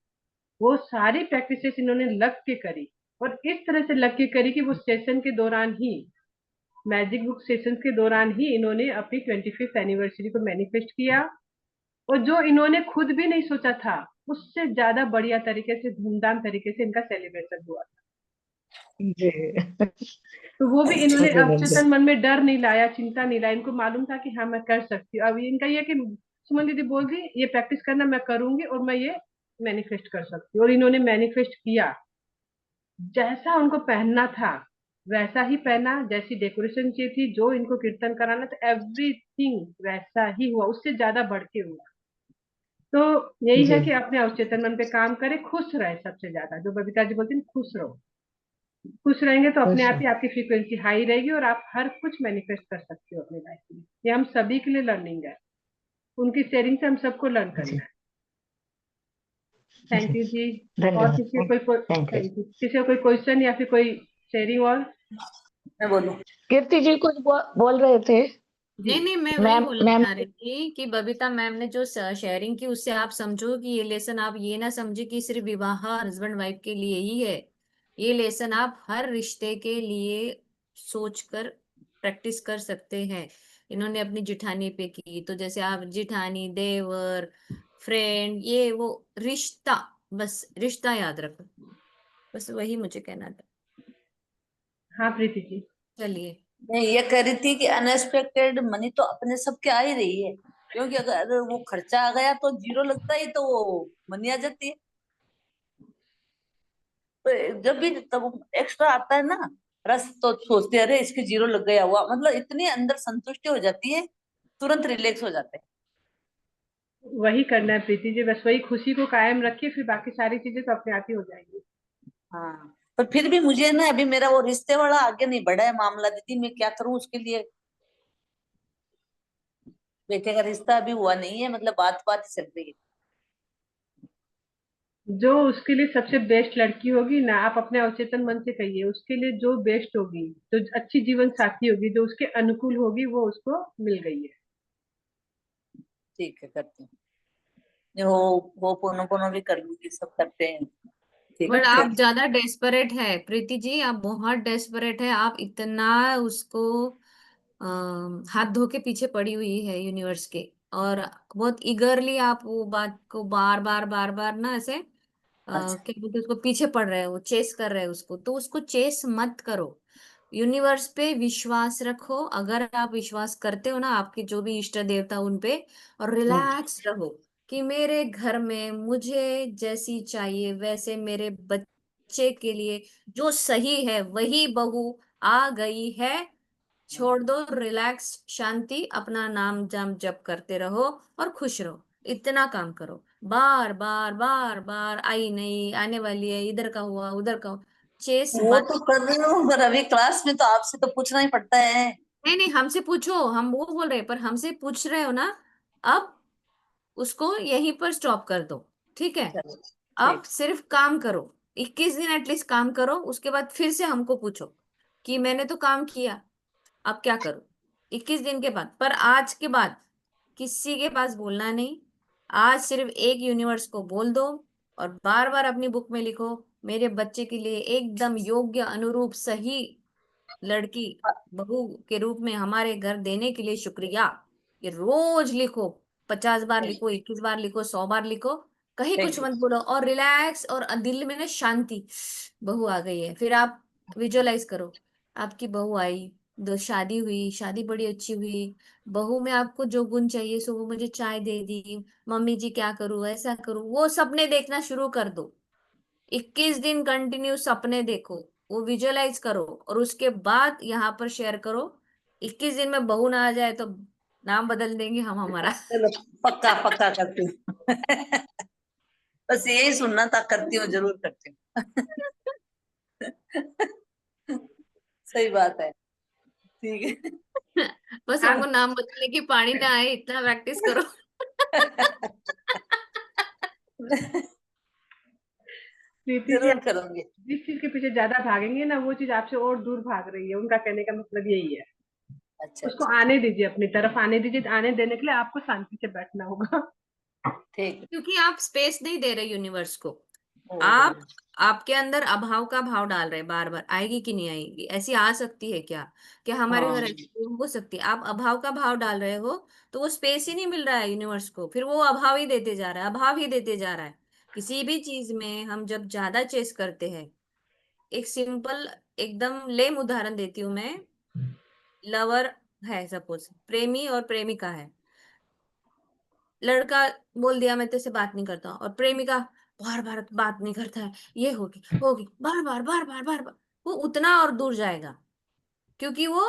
वो सारी प्रैक्टिसेस इन्होंने लग के करी। और इस तरह से लग के करी कि वो सेशन के दौरान ही, मैजिक बुक सेशन के दौरान ही इन्होंने अपनी 25th एनिवर्सरी को मैनिफेस्ट किया। और जो इन्होंने खुद भी नहीं सोचा था, उससे ज्यादा बढ़िया तरीके से, धूमधाम तरीके से इनका सेलिब्रेशन हुआ। जी। तो वो भी इन्होंने जी। अवचेतन मन में डर नहीं लाया, चिंता नहीं लाया, इनको मालूम था कि हाँ मैं कर सकती हूँ। अब इनका ये कि सुमन दीदी बोल दी ये प्रैक्टिस करना मैं करूंगी और मैं ये मैनिफेस्ट कर सकती हूँ, और इन्होंने मैनिफेस्ट किया। जैसा उनको पहनना था वैसा ही पहना, जैसी डेकोरेशन चाहिए थी, जो इनको कीर्तन कराना था, एवरीथिंग वैसा ही हुआ, उससे ज्यादा बढ़ के हुआ। तो यही है जी। कि अपने अवचेतन मन पे काम करें, खुश रहे, सबसे ज्यादा जो बबीता जी बोलती हैं, खुश रहो। खुश रहेंगे तो अपने खुश आप हूँ। ही आपकी फ्रीक्वेंसी हाई रहेगी और आप हर कुछ मैनिफेस्ट कर सकते हो अपनी लाइफ में। ये हम सभी के लिए लर्निंग है, उनकी शेयरिंग से हम सबको लर्न जी। करना है। थैंक जी। यू जी। और धन्यवाद। किसी को कोई थैंक यू। थैंक यू, किसी को कोई क्वेश्चन या फिर कोई शेयरिंग और? मैं बोलूं? कीर्ति जी कुछ बोल रहे थे। जी। नहीं नहीं, मैं वही मैम बोलना मैम चाह रही थी कि बबीता मैम ने जो शेयरिंग की उससे आप समझो कि ये लेसन, आप ये ना समझे कि सिर्फ विवाह हस्बैंड वाइफ के लिए ही है। ये लेसन आप हर रिश्ते के लिए सोचकर प्रैक्टिस कर सकते हैं। इन्होंने अपनी जिठानी पे की, तो जैसे आप जिठानी, देवर, फ्रेंड, ये वो रिश्ता, बस रिश्ता याद रखो। बस वही मुझे कहना था। हाँ प्रीति जी। चलिए। मैं ये कह रही थी कि अनएक्सपेक्टेड मनी तो अपने सबके आ ही रही है, क्योंकि अगर वो खर्चा आ गया तो जीरो लगता ही, तो वो मनी आ जाती है। तो जब भी तब एक्स्ट्रा आता है ना रस, तो सोचते हैं अरे इसके जीरो लग गया हुआ, मतलब इतनी अंदर संतुष्टि हो जाती है, तुरंत रिलैक्स हो जाते हैं। वही करना है प्रीति जी, बस वही खुशी को कायम रखिए, फिर बाकी सारी चीजें तो अपने आप ही हो जाएंगी। हाँ, पर फिर भी मुझे ना अभी मेरा वो रिश्ते वाला आगे नहीं बढ़ा है मामला, दीदी मैं क्या करूं उसके लिए। बेटे का रिश्ता अभी हुआ नहीं है, मतलब बात बात चल रही है। जो उसके लिए सबसे बेस्ट लड़की होगी ना, आप अपने अवचेतन मन से कहिए, उसके लिए जो बेस्ट होगी, जो अच्छी जीवन साथी होगी, जो उसके अनुकूल होगी, वो उसको मिल गई है। ठीक है, करती हूँ। वो पोनो पोनो भी कर लूंगी, सब करते हैं। ठीक बट है, आप ठीक। ज्यादा डेस्परेट है प्रीति जी, आप बहुत डेस्परेट है। आप इतना उसको हाथ धो के पीछे पड़ी हुई है यूनिवर्स के, और बहुत इगरली आप वो बात को बार बार बार बार ना ऐसे अच्छा। क्या बोलते हैं, उसको पीछे पड़ रहे हो, चेस कर रहे हो उसको, तो उसको चेस मत करो। यूनिवर्स पे विश्वास रखो। अगर आप विश्वास करते हो ना आपके जो भी इष्ट देवता उन पे, और रिलैक्स रहो कि मेरे घर में मुझे जैसी चाहिए वैसे मेरे बच्चे के लिए जो सही है वही बहू आ गई है। छोड़ दो, रिलैक्स, शांति, अपना नाम जाम जप करते रहो और खुश रहो। इतना काम करो। बार बार बार बार आई नहीं, आने वाली है, इधर का हुआ उधर का हुआ, चेस वो बंद। तो कर रही हूँ, पर अभी क्लास में तो आपसे तो पूछना ही पड़ता है। नहीं नहीं, हमसे पूछो, हम वो बोल रहे हैं, पर हमसे पूछ रहे हो ना। अब उसको यहीं पर स्टॉप कर दो, ठीक है? चलो, अब ठीक। सिर्फ काम करो। 21 दिन एटलीस्ट काम करो, उसके बाद फिर से हमको पूछो कि मैंने तो काम किया, अब क्या करूं। 21 दिन के बाद, पर आज के बाद किसी के पास बोलना नहीं। आज सिर्फ एक यूनिवर्स को बोल दो, और बार बार अपनी बुक में लिखो, मेरे बच्चे के लिए एकदम योग्य, अनुरूप, सही लड़की बहू के रूप में हमारे घर देने के लिए शुक्रिया। ये रोज लिखो, 50 बार लिखो, 21 बार लिखो, 100 बार लिखो। कहीं थैंक कुछ यू। मत बोलो, और रिलैक्स, और दिल में ना शांति। बहू आ गई है, फिर आप विजुअलाइज करो आपकी बहू आई, दो शादी हुई, शादी बड़ी अच्छी हुई। बहू में आपको जो गुण चाहिए सो वो मुझे चाय दे दी, मम्मी जी क्या करूँ ऐसा करूँ, वो सपने देखना शुरू कर दो। 21 दिन कंटिन्यू सपने देखो, वो विजुअलाइज करो, और उसके बाद यहाँ पर शेयर करो। 21 दिन में बहू ना आ जाए तो नाम बदल देंगे हम हमारा। चलो, पक्का पक्का करती हूँ। बस यही सुनना था, करती हूँ, जरूर करती हूँ। सही बात है। ठीक बस आप हमको नाम बदलने की पानी ना आए, इतना प्रैक्टिस करो। है। प्रीति जी, जरूर आप करूंगी। जिस चीज के पीछे ज्यादा भागेंगे ना, वो चीज आपसे और दूर भाग रही है, उनका कहने का मतलब यही है। अच्छा उसको अच्छा। आने दीजिए, अपनी तरफ आने दीजिए। आने देने के लिए आपको शांति से बैठना होगा। ठीक, क्योंकि आप स्पेस नहीं दे रहे यूनिवर्स को। आप हम्म, आपके अंदर अभाव का भाव डाल रहे, बार बार आएगी कि नहीं आएगी, ऐसी आ सकती है क्या? क्या हमारे हाँ घर ऐसी हो सकती है? आप अभाव का भाव डाल रहे हो, तो वो स्पेस ही नहीं मिल रहा है यूनिवर्स को, फिर वो अभाव ही देते जा रहा है, अभाव ही देते जा रहा है। किसी भी चीज में हम जब ज्यादा चेस करते हैं, एक सिंपल एकदम लेम उदाहरण देती हूँ मैं। लवर है, सपोज प्रेमी और प्रेमिका है। लड़का बोल दिया मैं तेरे से बात नहीं करता, और प्रेमिका बार बार बात नहीं करता है, ये होगी होगी, बार बार बार बार बार बार, वो उतना और दूर जाएगा, क्योंकि वो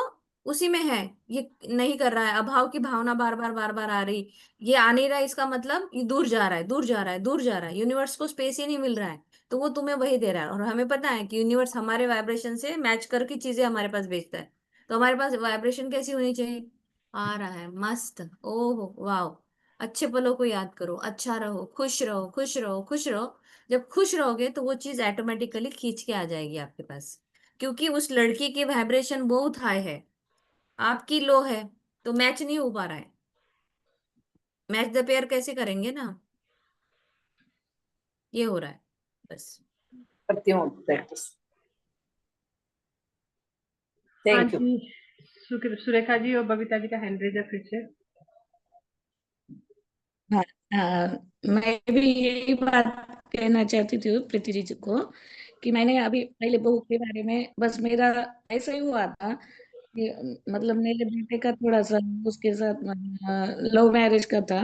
उसी में है। ये नहीं कर रहा है, अभाव की भावना बार बार बार बार आ रही, ये आ नहीं रहा, इसका मतलब ये दूर जा रहा है, दूर जा रहा है, दूर जा रहा है, यूनिवर्स को स्पेस ही नहीं मिल रहा है। तो वो तुम्हें वही दे रहा है, और हमें पता है कि यूनिवर्स हमारे वाइब्रेशन से मैच करके चीजें हमारे पास भेजता है। तो हमारे पास वाइब्रेशन कैसी होनी चाहिए? आ रहा है मस्त, ओहो वाह, अच्छे पलों को याद करो, अच्छा रहो, खुश रहो, खुश रहो, खुश रहो। जब खुश रहोगे तो वो चीज ऑटोमेटिकली खींच के आ जाएगी आपके पास, क्योंकि उस लड़की की वाइब्रेशन बहुत हाई है, आपकी लो है, तो मैच नहीं हो पा रहा है। मैच द पेयर कैसे करेंगे ना, ये हो रहा है बस। करती हूँ प्रैक्टिस। हाँ थैंक यू। जी, सुरेखा जी और बबीता जी का हैंड रेज है फिर से। हाँ, मैं भी यही बात कहना चाहती थी प्रीति जी को, कि मैंने अभी पहले बहू के बारे में, बस मेरा ऐसा ही हुआ था कि मतलब मेरे बेटे का थोड़ा सा उसके साथ लव मैरिज का था।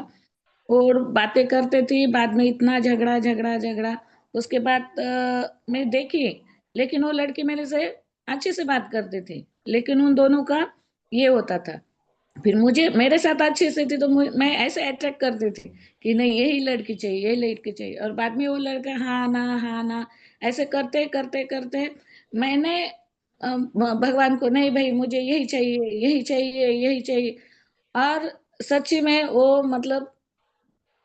और बातें करते थे, बाद में इतना झगड़ा झगड़ा झगड़ा। उसके बाद मैं देखी, लेकिन वो लड़की मेरे से अच्छे से बात करते थे, लेकिन उन दोनों का ये होता था। फिर मुझे मेरे साथ अच्छे से थी तो मैं ऐसे अट्रैक्ट करती थी कि नहीं यही लड़की चाहिए, यही लड़की चाहिए। और बाद में वो लड़का हाँ ना ऐसे करते करते करते मैंने भगवान को, नहीं भाई मुझे यही चाहिए, यही चाहिए, यही चाहिए। और सच्ची में वो मतलब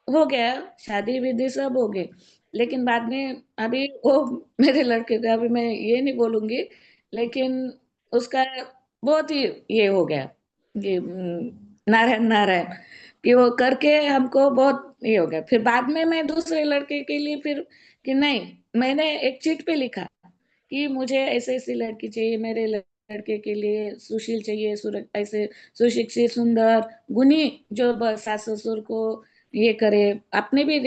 हो गया, शादी विधि सब हो गए। लेकिन बाद में अभी वो मेरे लड़के का, अभी मैं ये नहीं बोलूंगी, लेकिन उसका बहुत ही ये हो गया कि नारायण नारायण, कि वो करके हमको बहुत ये हो गया। फिर बाद में मैं दूसरे लड़के के लिए फिर, कि नहीं, मैंने एक चिट पे लिखा कि मुझे ऐसे ऐसी लड़की चाहिए, मेरे लड़के के लिए सुशील चाहिए, ऐसे सुशिक्षित सुंदर गुणी, जो सास ससुर को ये करे, अपने भी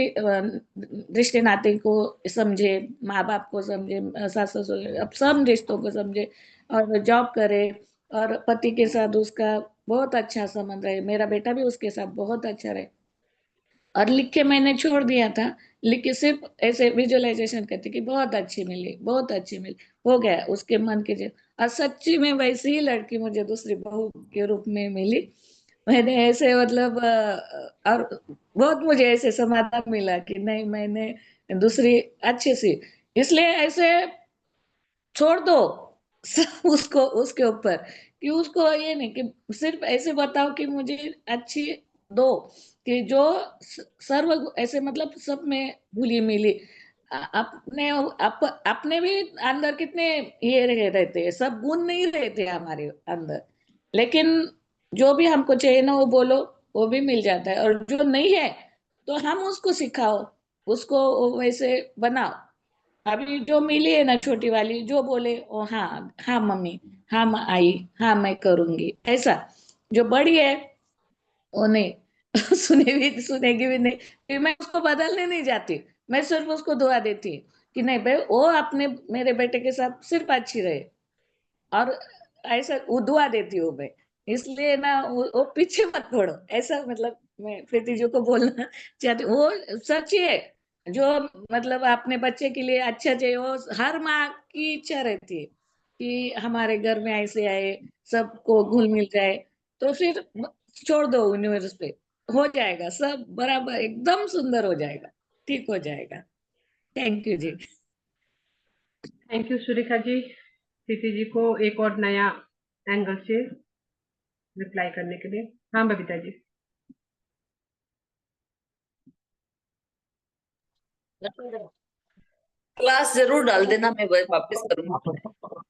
रिश्ते नाते को समझे, माँ बाप को समझे, सास ससुर अब सब रिश्तों को समझे, और जॉब करे, और पति के साथ उसका बहुत अच्छा संबंध रहे, मेरा बेटा भी उसके साथ बहुत अच्छा रहे। और लिख के मैंने छोड़ दिया था, लिख के सिर्फ ऐसे विजुअलाइजेशन करती कि बहुत अच्छी मिली, बहुत अच्छी मिली, हो गया उसके मन के और सच्ची में वैसी ही लड़की मुझे दूसरी बहू के रूप में मिली। मैंने ऐसे मतलब और बहुत मुझे ऐसे समाधान मिला कि नहीं, मैंने दूसरी अच्छी सी, इसलिए ऐसे छोड़ दो उसको, उसके ऊपर, कि उसको ये नहीं कि सिर्फ ऐसे बताओ कि मुझे अच्छी दो, कि जो सर्व ऐसे मतलब सब में घुली मिली। अपने अपने भी अंदर कितने ये रहते हैं, सब गुण नहीं रहते हमारे अंदर, लेकिन जो भी हमको चाहिए ना वो बोलो, वो भी मिल जाता है। और जो नहीं है तो हम उसको सिखाओ, उसको वैसे बनाओ। अभी जो मिली है ना छोटी वाली, जो बोले ओ हाँ, हाँ मम्मी, हाँ आई, हाँ मैं करूंगी, ऐसा। जो बड़ी है वो नहीं सुनेगी भी नहीं। फिर मैं उसको बदलने नहीं जाती, मैं सिर्फ उसको दुआ देती कि नहीं भाई, वो अपने मेरे बेटे के साथ सिर्फ अच्छी रहे। और ऐसा वो दुआ देती हूँ मैं। इसलिए ना वो पीछे मत छोड़ो, ऐसा मतलब मैं प्रीति जी को बोलना चाहती हूँ। वो सच ही है, जो मतलब अपने बच्चे के लिए अच्छा चाहिए, वो हर माँ की इच्छा रहती है कि हमारे घर में ऐसे आए, सबको घुल मिल जाए। तो फिर छोड़ दो यूनिवर्स पे, हो जाएगा सब बराबर, एकदम सुंदर हो जाएगा, ठीक हो जाएगा। थैंक यू जी। थैंक यू सुरेखा जी, प्रीति जी को एक और नया एंगल से रिप्लाई करने के लिए। हाँ बबीता जी। क्लास जरूर डाल देना, मैं वापस करूंगी।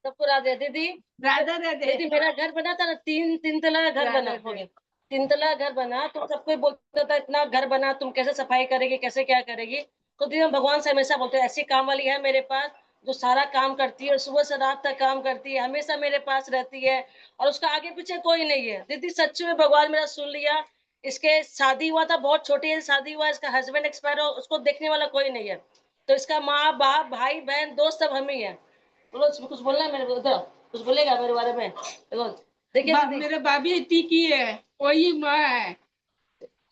सबको राधे दीदी। राधा राधे। दीदी मेरा घर बना था ना, तीन तला का घर बना, हो गया 3 तला घर बना, तो सबको बोलता था इतना घर बना, तुम कैसे सफाई करेगी, कैसे क्या करेगी। तो दीदी हम भगवान से हमेशा बोलते हैं, ऐसी काम वाली है मेरे पास जो सारा काम करती है, सुबह से रात तक काम करती है, हमेशा मेरे पास रहती है, और उसका आगे पीछे कोई नहीं है। दीदी सच में भगवान मेरा सुन लिया। इसके शादी हुआ था, बहुत छोटी है शादी हुआ, इसका हस्बैंड एक्सपायर हो, उसको देखने वाला कोई नहीं है। तो इसका माँ बाप भाई बहन दोस्त सब हम ही है। बोलो कुछ बोलना है मेरे को, उधर कुछ बोलेगा मेरे बारे में? देखो देखिए दीदी, मेरे भाभी टीकी है, कोई माँ है,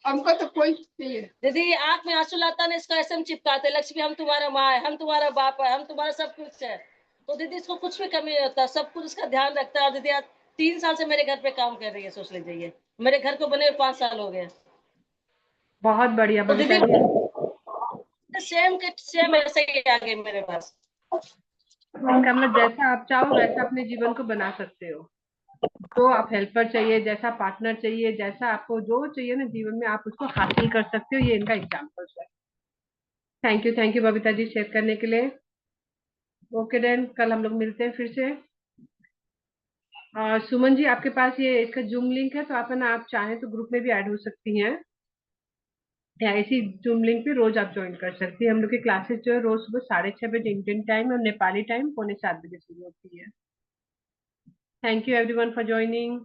हमको तो कोई चाहिए। दीदी आंख में आंसू लाता ना, इसका ऐसे हम चिपकाते, लक्ष्मी हम तुम्हारा माँ है, हम तुम्हारा बाप है, हम तुम्हारा सब कुछ है। तो दीदी इसको कुछ भी कमी नहीं होता, सब कुछ इसका ध्यान रखता है। और दीदी आज 3 साल से मेरे घर पे काम कर रही है, सोच लीजिए। ये मेरे घर को बने 5 साल हो गए। बहुत बढ़िया तो बबीता दीदी जी। सेम के सेम ऐसे ही आ गए मेरे पास। इसका मतलब जैसा आप चाहो वैसा अपने जीवन को बना सकते हो। तो आप हेल्पर चाहिए, जैसा पार्टनर चाहिए, जैसा आपको जो चाहिए ना जीवन में, आप उसको हासिल कर सकते हो। ये इनका एग्जाम्पल्स है। Thank you Babita ji share करने के लिए। ओके देन, कल हम लोग मिलते हैं फिर से। सुमन जी आपके पास ये इसका जूम लिंक है, तो आप है ना, आप चाहें तो ग्रुप में भी ऐड हो सकती हैं, या इसी जूम लिंक पे रोज आप ज्वाइन कर सकती हैं। हम लोग की क्लासेस जो है रोज सुबह 6:30 बजे इंडियन टाइम और नेपाली टाइम 6:45 बजे शुरू होती है। Thank you everyone for joining.